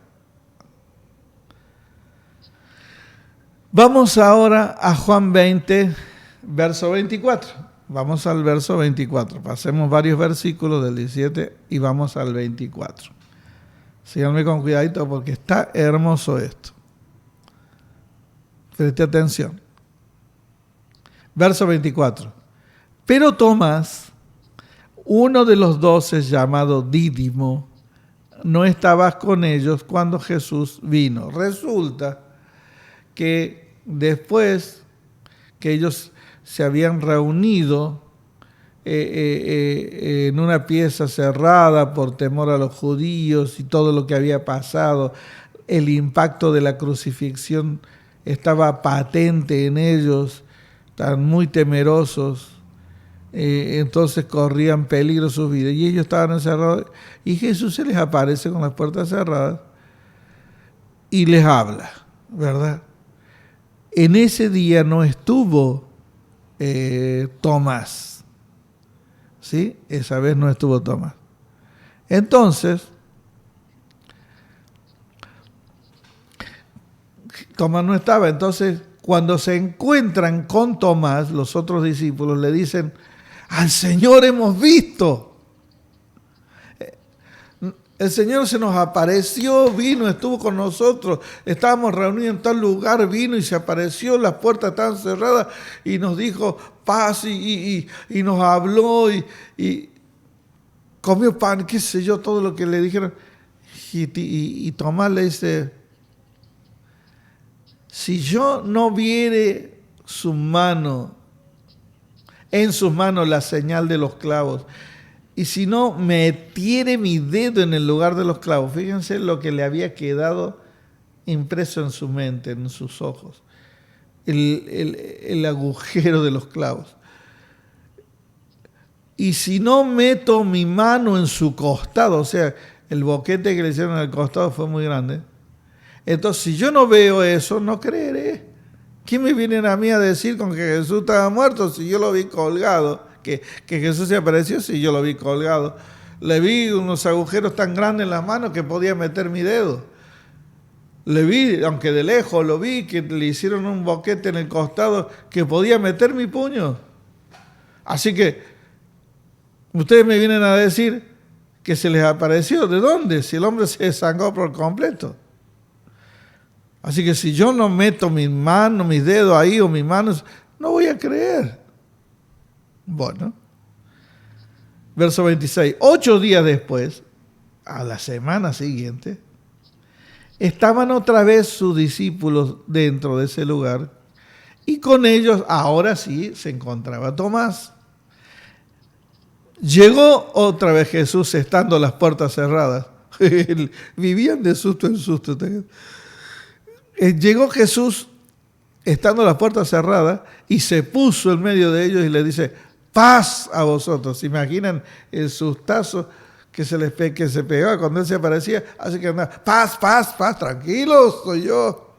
[SPEAKER 1] Vamos ahora a Juan 20, verso 24. Vamos al verso 24. Pasemos varios versículos del 17 y vamos al 24. Síganme con cuidadito porque está hermoso esto. Preste atención. Verso 24. Pero Tomás, uno de los 12 llamado Dídimo, no estaba con ellos cuando Jesús vino. Resulta que después que ellos se habían reunido en una pieza cerrada por temor a los judíos y todo lo que había pasado, el impacto de la crucifixión estaba patente en ellos, estaban muy temerosos, entonces corrían peligro sus vidas y ellos estaban encerrados y Jesús se les aparece con las puertas cerradas y les habla, ¿verdad? En ese día no estuvo Tomás, ¿sí? Esa vez no estuvo Tomás. Entonces, Tomás no estaba. Entonces, cuando se encuentran con Tomás, los otros discípulos le dicen, al Señor hemos visto. El Señor se nos apareció, vino, estuvo con nosotros, estábamos reunidos en tal lugar, vino y se apareció, las puertas estaban cerradas y nos dijo paz y nos habló y comió pan, qué sé yo, todo lo que le dijeron. Y Tomás le dice, si yo no viere en sus manos la señal de los clavos, y si no metiere mi dedo en el lugar de los clavos, fíjense lo que le había quedado impreso en su mente, en sus ojos, el agujero de los clavos. Y si no meto mi mano en su costado, o sea, el boquete que le hicieron en el costado fue muy grande, entonces si yo no veo eso, no creeré. ¿Quién me vienen a mí a decir con que Jesús estaba muerto si yo lo vi colgado? Que Jesús se apareció si yo lo vi colgado. Le vi unos agujeros tan grandes en las manos que podía meter mi dedo. Le vi, aunque de lejos lo vi, que le hicieron un boquete en el costado que podía meter mi puño. Así que ustedes me vienen a decir que se les apareció. ¿De dónde? Si el hombre se desangró por completo. Así que si yo no meto mis manos, mis dedos ahí o mis manos, no voy a creer. Bueno, verso 26. 8 días después, a la semana siguiente, estaban otra vez sus discípulos dentro de ese lugar y con ellos, ahora sí, se encontraba Tomás. Llegó otra vez Jesús estando las puertas cerradas. Vivían de susto en susto. Llegó Jesús estando las puertas cerradas, y se puso en medio de ellos y les dice, paz a vosotros. ¿Se imaginan el sustazo que se pegaba cuando él se aparecía? Así que andaba, paz, paz, paz, tranquilos, soy yo.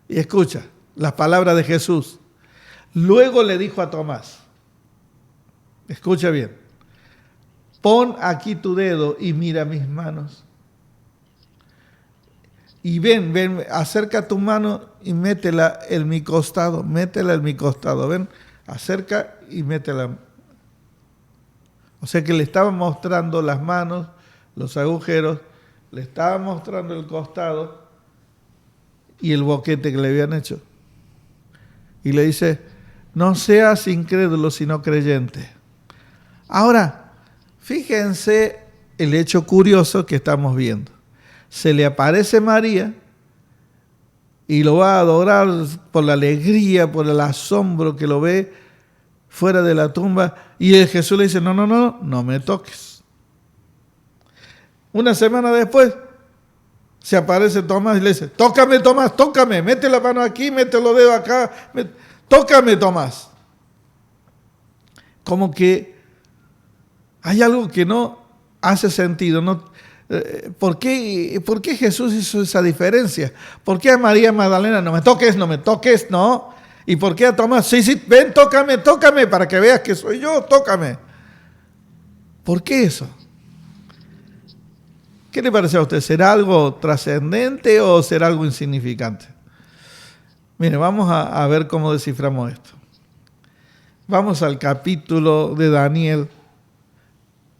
[SPEAKER 1] Y escucha las palabras de Jesús. Luego le dijo a Tomás, escucha bien, pon aquí tu dedo y mira mis manos. Y ven, acerca tu mano y métela en mi costado, ven, acerca y métela. O sea que le estaba mostrando las manos, los agujeros, le estaba mostrando el costado y el boquete que le habían hecho. Y le dice, no seas incrédulo sino creyente. Ahora, fíjense el hecho curioso que estamos viendo. Se le aparece María y lo va a adorar por la alegría, por el asombro que lo ve fuera de la tumba. Y Jesús le dice, no me toques. Una semana después se aparece Tomás y le dice, tócame Tomás, tócame, mete la mano aquí, mete los dedos acá, tócame Tomás. Como que hay algo que no hace sentido, ¿no? ¿Por qué Jesús hizo esa diferencia? ¿Por qué a María Magdalena no me toques, no? ¿Y por qué a Tomás? Sí, ven, tócame para que veas que soy yo, tócame. ¿Por qué eso? ¿Qué le parece a usted? ¿Será algo trascendente o será algo insignificante? Mire, vamos a ver cómo desciframos esto. Vamos al capítulo de Daniel.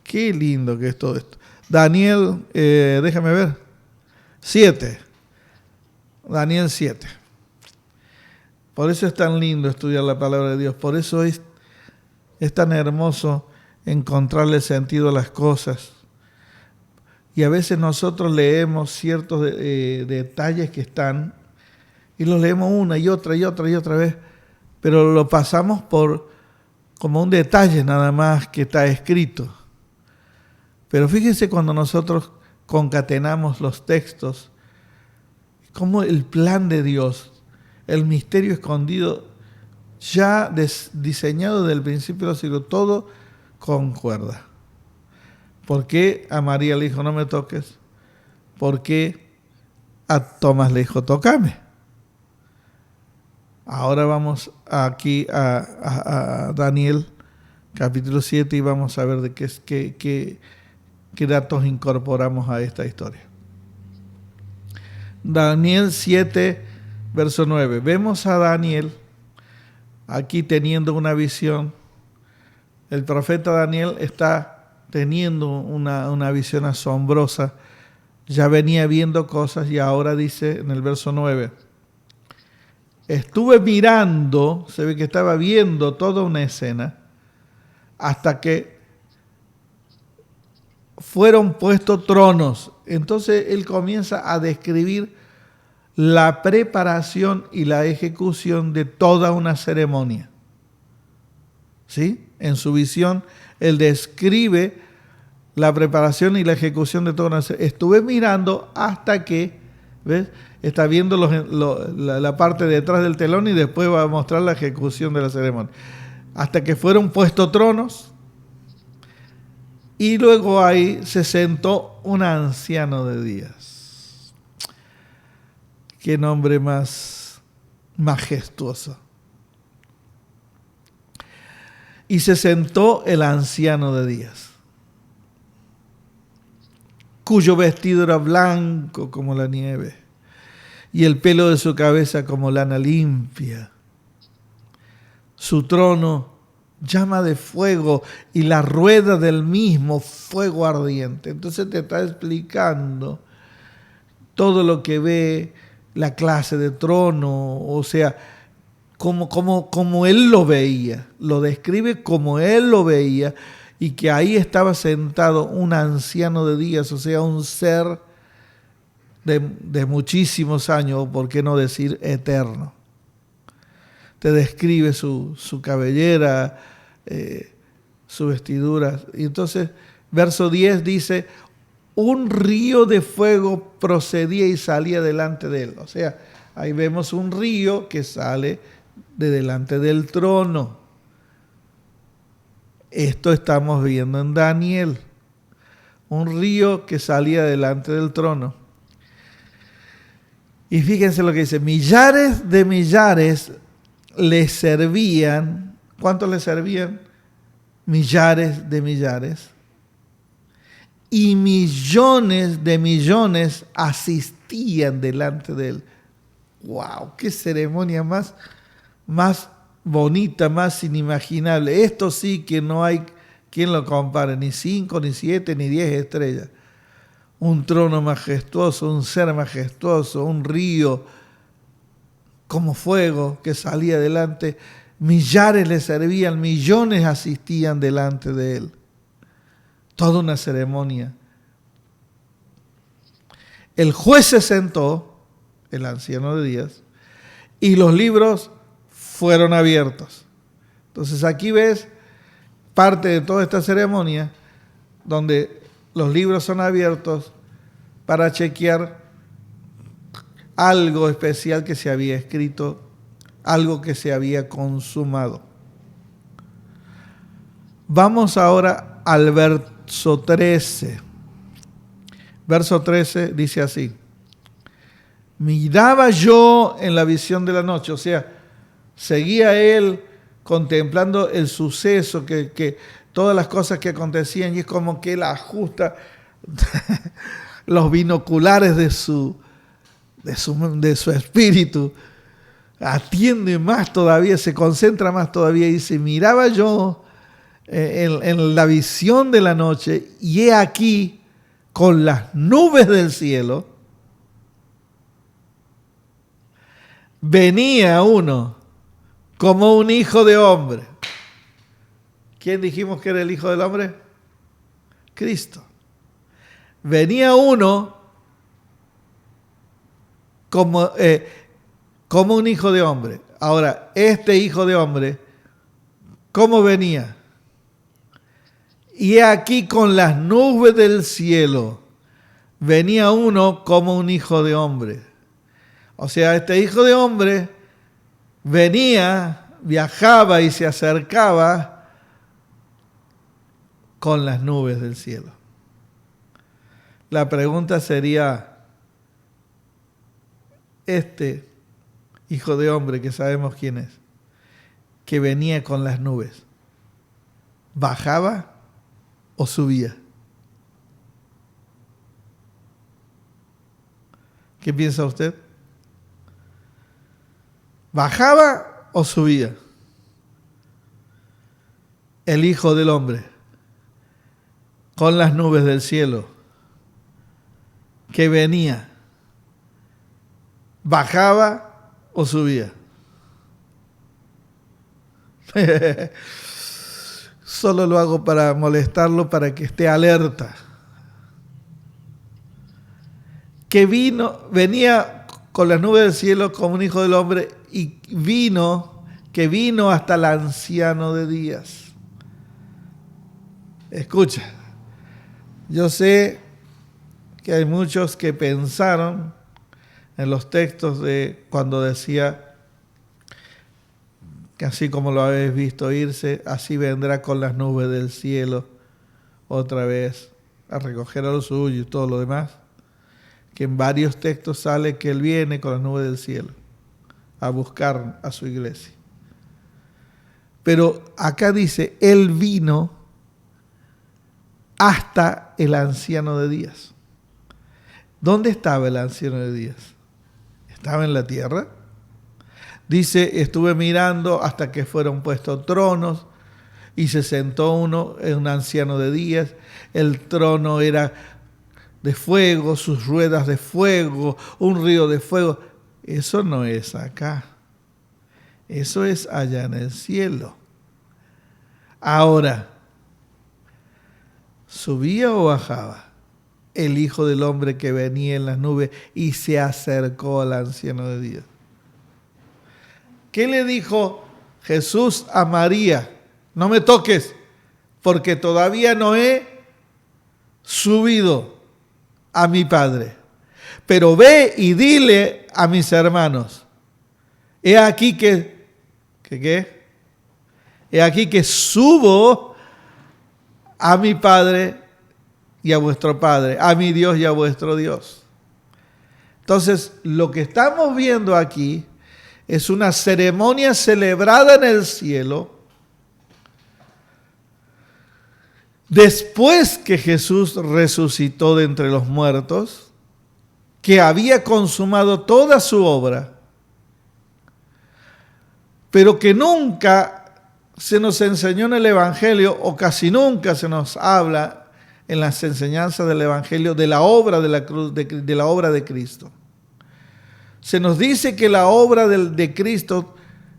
[SPEAKER 1] Qué lindo que es todo esto. Daniel, déjame ver, 7. Daniel 7. Por eso es tan lindo estudiar la palabra de Dios. Por eso es tan hermoso encontrarle sentido a las cosas. Y a veces nosotros leemos ciertos detalles que están y los leemos una y otra vez, pero lo pasamos por como un detalle nada más que está escrito. Pero fíjense cuando nosotros concatenamos los textos, como el plan de Dios, el misterio escondido, ya diseñado desde el principio de los siglos, todo concuerda. ¿Por qué a María le dijo no me toques? ¿Por qué a Tomás le dijo tócame? Ahora vamos aquí a Daniel capítulo 7 y vamos a ver de qué datos incorporamos a esta historia. Daniel 7, verso 9. Vemos a Daniel aquí teniendo una visión. El profeta Daniel está teniendo una visión asombrosa. Ya venía viendo cosas y ahora dice en el verso 9. Estuve mirando, se ve que estaba viendo toda una escena, hasta que fueron puestos tronos. Entonces él comienza a describir la preparación y la ejecución de toda una ceremonia. ¿Sí? En su visión, él describe la preparación y la ejecución de toda una ceremonia. Estuve mirando hasta que, ¿ves? Está viendo la parte detrás del telón y después va a mostrar la ejecución de la ceremonia. Hasta que fueron puestos tronos. Y luego ahí se sentó un anciano de días. Qué nombre más majestuoso. Y se sentó el anciano de días, cuyo vestido era blanco como la nieve, y el pelo de su cabeza como lana limpia. Su trono llama de fuego y la rueda del mismo fuego ardiente. Entonces te está explicando todo lo que ve, la clase de trono, o sea, como él lo veía, lo describe como él lo veía, y que ahí estaba sentado un anciano de días, o sea, un ser de muchísimos años, o por qué no decir eterno. Te describe su cabellera, su vestidura. Y entonces, verso 10 dice, un río de fuego procedía y salía delante de él. O sea, ahí vemos un río que sale de delante del trono. Esto estamos viendo en Daniel. Un río que salía delante del trono. Y fíjense lo que dice, millares de millares le servían. ¿Cuántos le servían? Millares de millares. Y millones de millones asistían delante de él. ¡Wow! ¡Qué ceremonia más bonita, más inimaginable! Esto sí que no hay quien lo compare, ni 5, ni 7, ni 10 estrellas. Un trono majestuoso, un ser majestuoso, un río como fuego que salía delante. Millares le servían, millones asistían delante de él. Toda una ceremonia. El juez se sentó, el anciano de días, y los libros fueron abiertos. Entonces aquí ves parte de toda esta ceremonia donde los libros son abiertos para chequear algo especial que se había escrito, algo que se había consumado. Vamos ahora al verso 13. Verso 13 dice así: miraba yo en la visión de la noche, o sea, seguía él contemplando el suceso, que todas las cosas que acontecían, y es como que él ajusta los binoculares de su espíritu, atiende más todavía, se concentra más todavía, y dice, miraba yo en la visión de la noche, y he aquí con las nubes del cielo venía uno como un hijo de hombre. ¿Quién dijimos que era el hijo del hombre? Cristo. Venía uno como un hijo de hombre. Ahora, este hijo de hombre, ¿cómo venía? Y he aquí con las nubes del cielo venía uno como un hijo de hombre. O sea, este hijo de hombre venía, viajaba y se acercaba con las nubes del cielo. La pregunta sería, este hijo de hombre que sabemos quién es, que venía con las nubes, ¿bajaba o subía? ¿Qué piensa usted? ¿Bajaba o subía? El Hijo del Hombre, con las nubes del cielo, que venía, ¿bajaba o subía? Solo lo hago para molestarlo, para que esté alerta. Que venía con las nubes del cielo como un hijo del hombre, y que vino hasta el anciano de días. Escucha, yo sé que hay muchos que pensaron en los textos de cuando decía que así como lo habéis visto irse, así vendrá con las nubes del cielo otra vez a recoger a los suyos y todo lo demás, que en varios textos sale que Él viene con las nubes del cielo a buscar a su iglesia. Pero acá dice, Él vino hasta el anciano de días. ¿Dónde estaba el anciano de días? ¿Estaba en la tierra? Dice, estuve mirando hasta que fueron puestos tronos y se sentó uno, un anciano de días. El trono era de fuego, sus ruedas de fuego, un río de fuego. Eso no es acá. Eso es allá en el cielo. Ahora, ¿subía o bajaba el Hijo del Hombre que venía en las nubes y se acercó al anciano de días? ¿Qué le dijo Jesús a María? No me toques, porque todavía no he subido a mi Padre. Pero ve y dile a mis hermanos, he aquí ¿qué? He aquí que subo a mi Padre y a vuestro Padre, a mi Dios y a vuestro Dios. Entonces, lo que estamos viendo aquí es una ceremonia celebrada en el cielo después que Jesús resucitó de entre los muertos, que había consumado toda su obra, pero que nunca se nos enseñó en el Evangelio, o casi nunca se nos habla en las enseñanzas del Evangelio de la obra de la cruz, de la obra de Cristo. Se nos dice que la obra de Cristo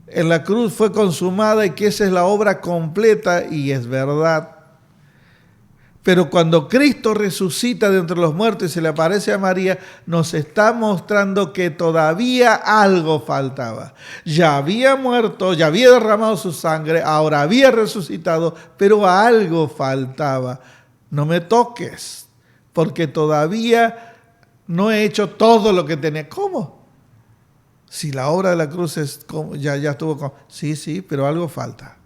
[SPEAKER 1] en la cruz fue consumada y que esa es la obra completa, y es verdad. Pero cuando Cristo resucita de entre los muertos y se le aparece a María, nos está mostrando que todavía algo faltaba. Ya había muerto, ya había derramado su sangre, ahora había resucitado, pero algo faltaba. No me toques, porque todavía no he hecho todo lo que tenía. ¿Cómo? Si la obra de la cruz ya estuvo. Sí, pero algo falta.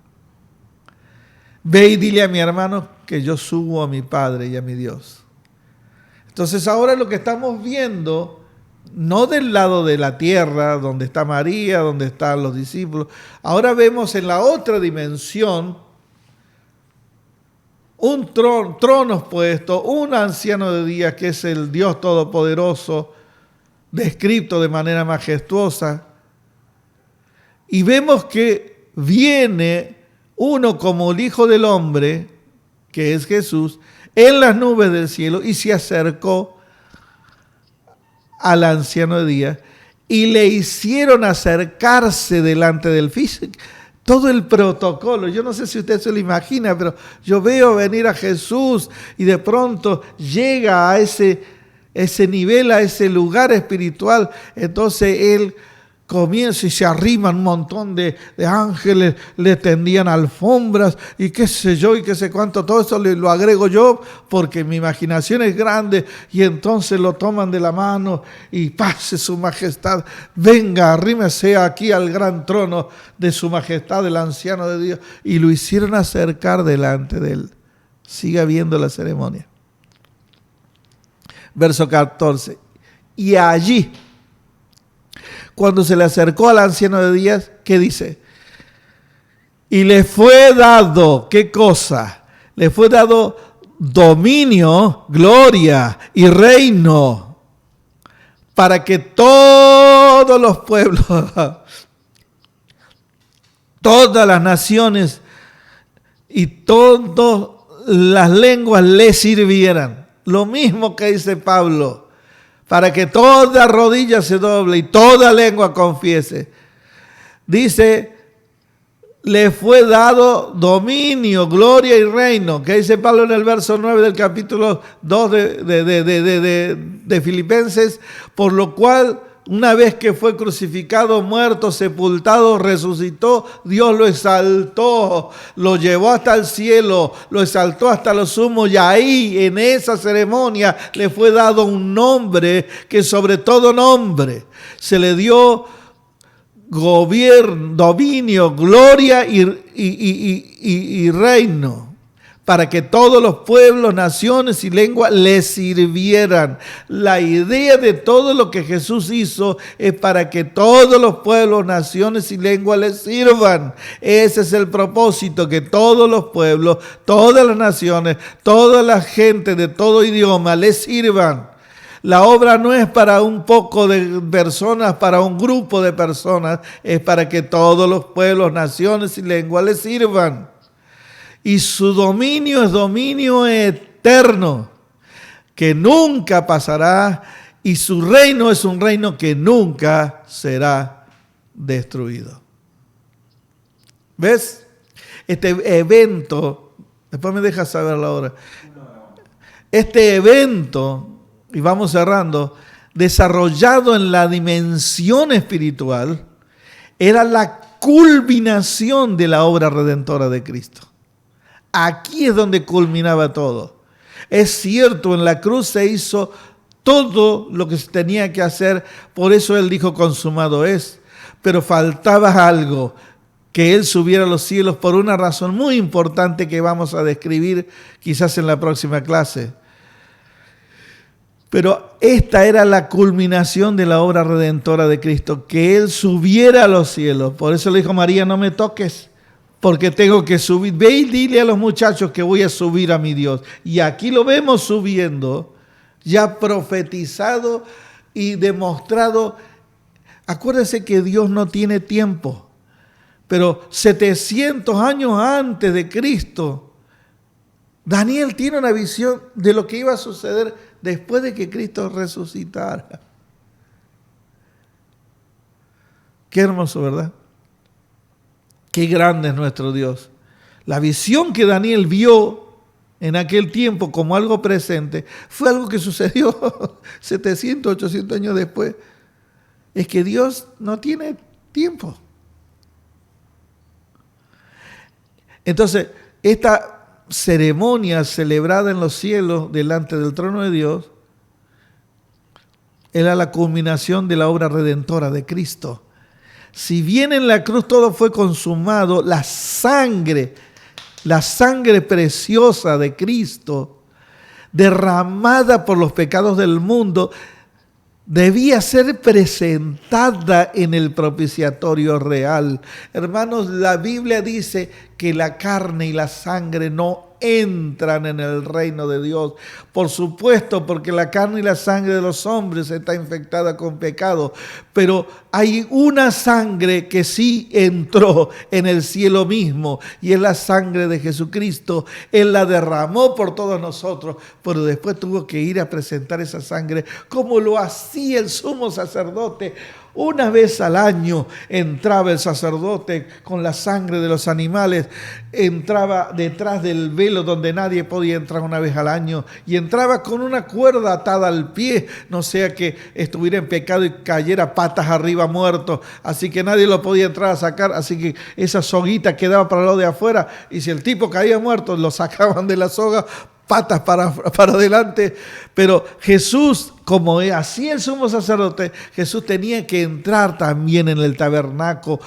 [SPEAKER 1] Ve y dile a mi hermano que yo subo a mi Padre y a mi Dios. Entonces ahora lo que estamos viendo, no del lado de la tierra, donde está María, donde están los discípulos, ahora vemos en la otra dimensión un tronos puesto, un anciano de días que es el Dios Todopoderoso, descrito de manera majestuosa, y vemos que viene uno como el Hijo del Hombre, que es Jesús, en las nubes del cielo, y se acercó al anciano de días y le hicieron acercarse delante del físico. Todo el protocolo, yo no sé si usted se lo imagina, pero yo veo venir a Jesús y de pronto llega a ese nivel, a ese lugar espiritual. Entonces él comienza y se arriman un montón de ángeles, le tendían alfombras y qué sé yo y qué sé cuánto. Todo eso lo agrego yo porque mi imaginación es grande, y entonces lo toman de la mano y pase su majestad, venga, arrímese aquí al gran trono de su majestad, el anciano de Dios, y lo hicieron acercar delante de él. Siga viendo la ceremonia. Verso 14. Y allí, cuando se le acercó al anciano de días, ¿qué dice? Y le fue dado, ¿qué cosa? Le fue dado dominio, gloria y reino, para que todos los pueblos, todas las naciones y todas las lenguas le sirvieran. Lo mismo que dice Pablo, para que toda rodilla se doble y toda lengua confiese. Dice, le fue dado dominio, gloria y reino. ¿Qué dice Pablo en el verso 9 del capítulo 2 de Filipenses? Por lo cual, una vez que fue crucificado, muerto, sepultado, resucitó, Dios lo exaltó, lo llevó hasta el cielo, lo exaltó hasta lo sumo, y ahí, en esa ceremonia, le fue dado un nombre que sobre todo nombre se le dio gobierno, dominio, gloria y reino, para que todos los pueblos, naciones y lenguas le sirvieran. La idea de todo lo que Jesús hizo es para que todos los pueblos, naciones y lenguas le sirvan. Ese es el propósito, que todos los pueblos, todas las naciones, toda la gente de todo idioma le sirvan. La obra no es para un poco de personas, para un grupo de personas, es para que todos los pueblos, naciones y lenguas le sirvan. Y su dominio es dominio eterno, que nunca pasará, y su reino es un reino que nunca será destruido. ¿Ves? Este evento, después me dejas saber la hora. Este evento, y vamos cerrando, desarrollado en la dimensión espiritual, era la culminación de la obra redentora de Cristo. Aquí es donde culminaba todo. Es cierto, en la cruz se hizo todo lo que se tenía que hacer, por eso Él dijo consumado es, pero faltaba algo, que Él subiera a los cielos por una razón muy importante que vamos a describir quizás en la próxima clase. Pero esta era la culminación de la obra redentora de Cristo, que Él subiera a los cielos. Por eso le dijo María, no me toques, porque tengo que subir. Ve y dile a los muchachos que voy a subir a mi Dios. Y aquí lo vemos subiendo, ya profetizado y demostrado. Acuérdense que Dios no tiene tiempo, pero 700 años antes de Cristo, Daniel tiene una visión de lo que iba a suceder después de que Cristo resucitara. Qué hermoso, ¿verdad? Qué grande es nuestro Dios. La visión que Daniel vio en aquel tiempo como algo presente fue algo que sucedió 700, 800 años después. Es que Dios no tiene tiempo. Entonces, esta ceremonia celebrada en los cielos delante del trono de Dios era la culminación de la obra redentora de Cristo. Si bien en la cruz todo fue consumado, la sangre preciosa de Cristo, derramada por los pecados del mundo, debía ser presentada en el propiciatorio real. Hermanos, la Biblia dice que la carne y la sangre no entran en el reino de Dios. Por supuesto, porque la carne y la sangre de los hombres está infectada con pecado, pero hay una sangre que sí entró en el cielo mismo, y es la sangre de Jesucristo. Él la derramó por todos nosotros, pero después tuvo que ir a presentar esa sangre como lo hacía el sumo sacerdote. Una vez al año entraba el sacerdote con la sangre de los animales, entraba detrás del velo donde nadie podía entrar una vez al año, y entraba con una cuerda atada al pie, no sea que estuviera en pecado y cayera patas arriba muerto, así que nadie lo podía entrar a sacar, así que esa soguita quedaba para el lado de afuera, y si el tipo caía muerto, lo sacaban de la soga, patas para adelante. Pero Jesús, como hacía el sumo sacerdote, Jesús tenía que entrar también en el tabernáculo,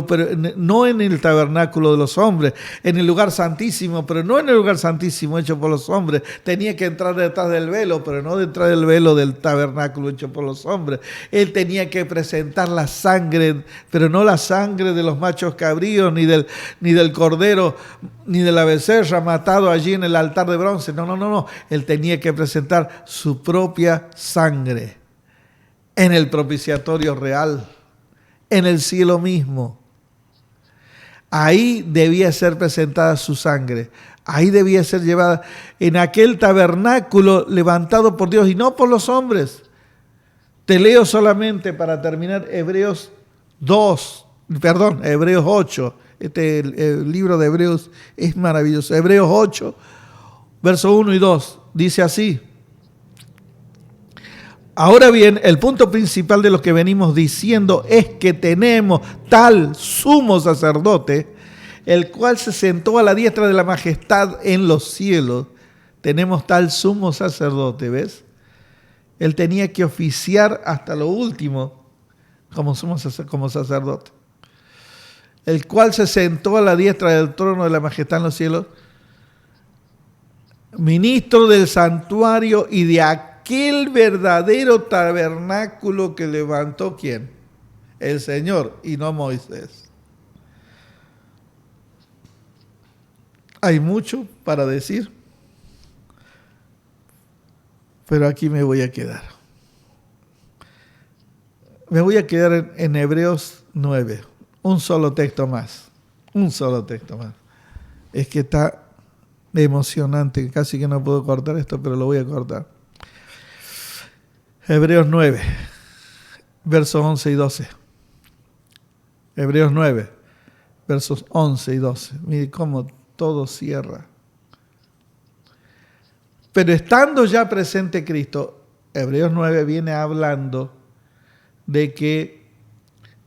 [SPEAKER 1] pero no en el tabernáculo de los hombres, en el lugar santísimo, pero no en el lugar santísimo hecho por los hombres. Tenía que entrar detrás del velo, pero no detrás del velo del tabernáculo hecho por los hombres. Él tenía que presentar la sangre, pero no la sangre de los machos cabríos, ni del cordero, ni de la becerra matado allí en el altar de bronce. No. Él tenía que presentar su propia sangre en el propiciatorio real, en el cielo mismo. Ahí debía ser presentada su sangre. Ahí debía ser llevada en aquel tabernáculo levantado por Dios y no por los hombres. Te leo solamente para terminar Hebreos 8. El libro de Hebreos es maravilloso. Hebreos 8, versos 1 y 2, dice así. Ahora bien, el punto principal de lo que venimos diciendo es que tenemos tal sumo sacerdote, el cual se sentó a la diestra de la majestad en los cielos. Tenemos tal sumo sacerdote, ¿ves? Él tenía que oficiar hasta lo último como sacerdote. El cual se sentó a la diestra del trono de la majestad en los cielos, ministro del santuario y de aquel verdadero tabernáculo que levantó ¿quién? El Señor y no Moisés. Hay mucho para decir, pero aquí me voy a quedar. Me voy a quedar en Hebreos 9. Un solo texto más. Es que está emocionante, casi que no puedo cortar esto, pero lo voy a cortar. Hebreos 9, versos 11 y 12. Hebreos 9, versos 11 y 12. Mire cómo todo cierra. Pero estando ya presente Cristo, Hebreos 9 viene hablando de que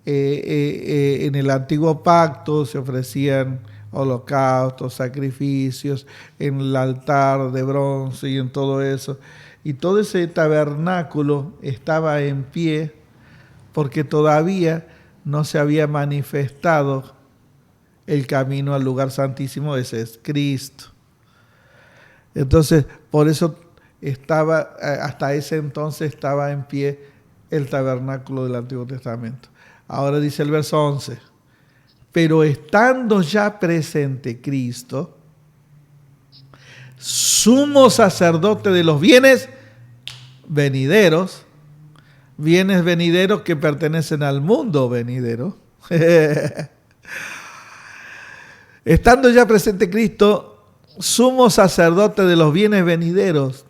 [SPEAKER 1] en el antiguo pacto se ofrecían holocaustos, sacrificios, en el altar de bronce y en todo eso. Y todo ese tabernáculo estaba en pie porque todavía no se había manifestado el camino al lugar santísimo, ese es Cristo. Entonces, por eso estaba, hasta ese entonces estaba en pie el tabernáculo del Antiguo Testamento. Ahora dice el verso 11, pero estando ya presente Cristo, sumo sacerdote de los bienes venideros que pertenecen al mundo venidero. Estando ya presente Cristo, sumo sacerdote de los bienes venideros.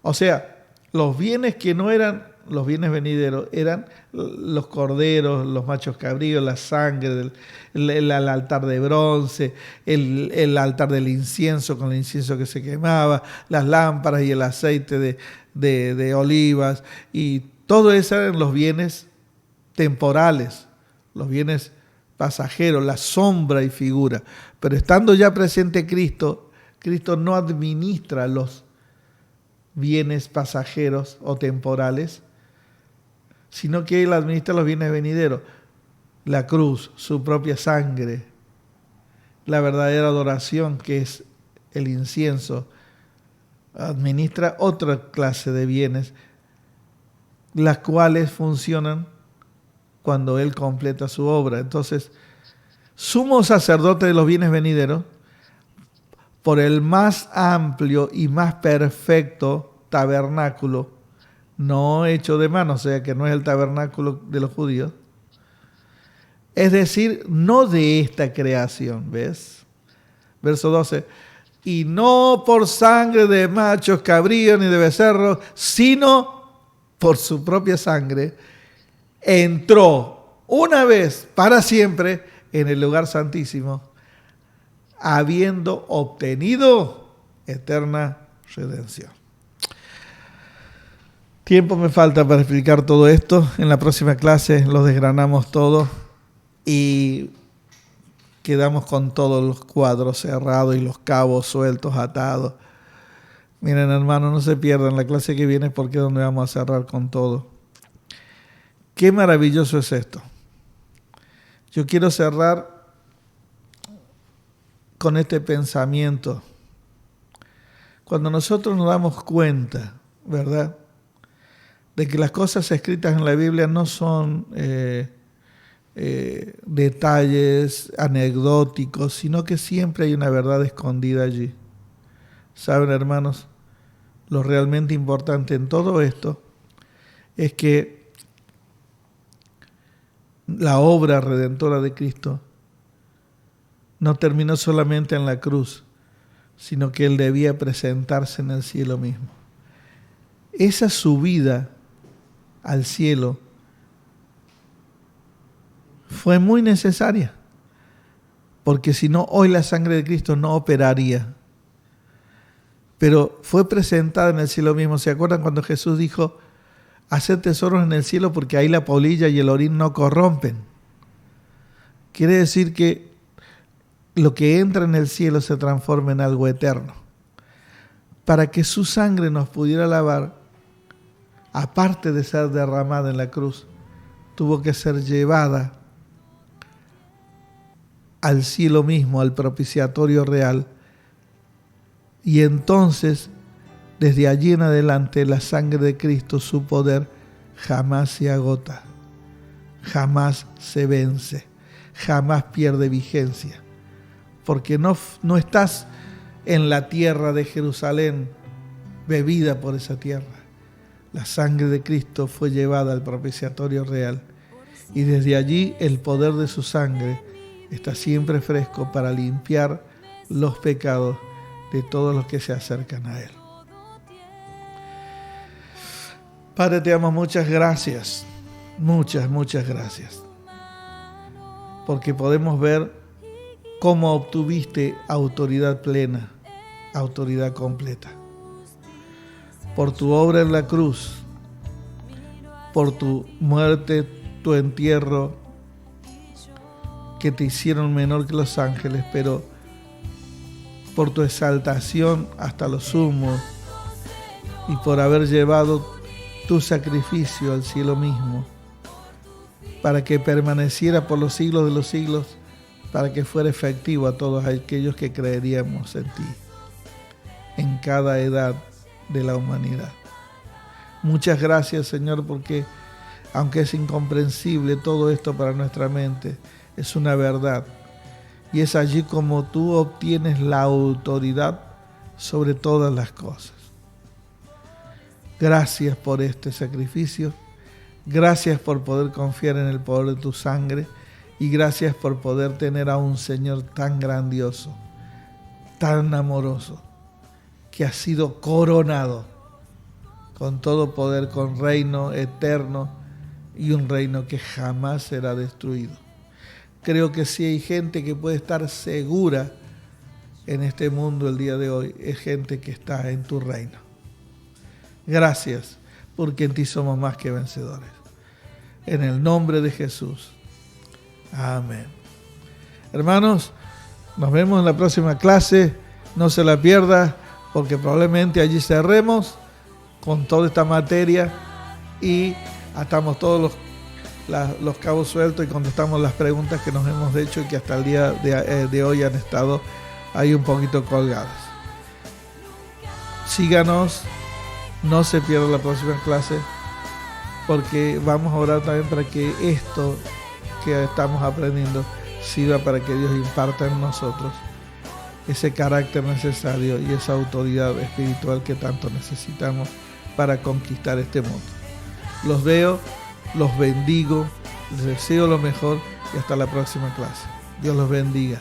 [SPEAKER 1] O sea, los bienes que no eran los bienes venideros, eran los corderos, los machos cabríos, la sangre, el altar de bronce, el altar del incienso con el incienso que se quemaba, las lámparas y el aceite de olivas, y todo eso eran los bienes temporales, los bienes pasajeros, la sombra y figura. Pero estando ya presente Cristo, Cristo no administra los bienes pasajeros o temporales, sino que Él administra los bienes venideros. La cruz, su propia sangre, la verdadera adoración que es el incienso, administra otra clase de bienes, las cuales funcionan cuando Él completa su obra. Entonces, sumo sacerdote de los bienes venideros, por el más amplio y más perfecto tabernáculo, no hecho de mano, o sea que no es el tabernáculo de los judíos, es decir, no de esta creación, ¿ves? Verso 12, y no por sangre de machos cabríos ni de becerros, sino por su propia sangre, entró una vez para siempre en el lugar santísimo, habiendo obtenido eterna redención. Tiempo me falta para explicar todo esto. En la próxima clase los desgranamos todo y quedamos con todos los cuadros cerrados y los cabos sueltos, atados. Miren, hermanos, no se pierdan la clase que viene porque es donde vamos a cerrar con todo. Qué maravilloso es esto. Yo quiero cerrar con este pensamiento. Cuando nosotros nos damos cuenta, ¿verdad?, de que las cosas escritas en la Biblia no son detalles anecdóticos, sino que siempre hay una verdad escondida allí. ¿Saben, hermanos? Lo realmente importante en todo esto es que la obra redentora de Cristo no terminó solamente en la cruz, sino que Él debía presentarse en el cielo mismo. Esa subida al cielo fue muy necesaria, porque si no, hoy la sangre de Cristo no operaría. Pero fue presentada en el cielo mismo. ¿Se acuerdan cuando Jesús dijo, haced tesoros en el cielo porque ahí la polilla y el orín no corrompen? Quiere decir que lo que entra en el cielo se transforma en algo eterno. Para que su sangre nos pudiera lavar, aparte de ser derramada en la cruz, tuvo que ser llevada al cielo mismo, al propiciatorio real. Y entonces, desde allí en adelante, la sangre de Cristo, su poder, jamás se agota, jamás se vence, jamás pierde vigencia. Porque no estás en la tierra de Jerusalén, bebida por esa tierra. La sangre de Cristo fue llevada al propiciatorio real y desde allí el poder de su sangre está siempre fresco para limpiar los pecados de todos los que se acercan a Él. Padre, te amo, muchas gracias, muchas gracias, porque podemos ver cómo obtuviste autoridad plena, autoridad completa. Por tu obra en la cruz, por tu muerte, tu entierro, que te hicieron menor que los ángeles, pero por tu exaltación hasta lo sumo y por haber llevado tu sacrificio al cielo mismo, para que permaneciera por los siglos de los siglos, para que fuera efectivo a todos aquellos que creeríamos en ti, en cada edad de la humanidad. Muchas gracias, Señor, porque aunque es incomprensible todo esto para nuestra mente, es una verdad. Y es allí como tú obtienes la autoridad sobre todas las cosas. Gracias por este sacrificio. Gracias por poder confiar en el poder de tu sangre. Y gracias por poder tener a un Señor tan grandioso, tan amoroso, que ha sido coronado con todo poder, con reino eterno y un reino que jamás será destruido. Creo que si hay gente que puede estar segura en este mundo el día de hoy, es gente que está en tu reino. Gracias, porque en ti somos más que vencedores. En el nombre de Jesús. Amén. Hermanos, nos vemos en la próxima clase. No se la pierda, porque probablemente allí cerremos con toda esta materia y atamos todos los cabos sueltos y contestamos las preguntas que nos hemos hecho y que hasta el día de hoy han estado ahí un poquito colgadas. Síganos, no se pierda la próxima clase, porque vamos a orar también para que esto que estamos aprendiendo sirva para que Dios imparta en nosotros ese carácter necesario y esa autoridad espiritual que tanto necesitamos para conquistar este mundo. Los veo, los bendigo, les deseo lo mejor y hasta la próxima clase. Dios los bendiga.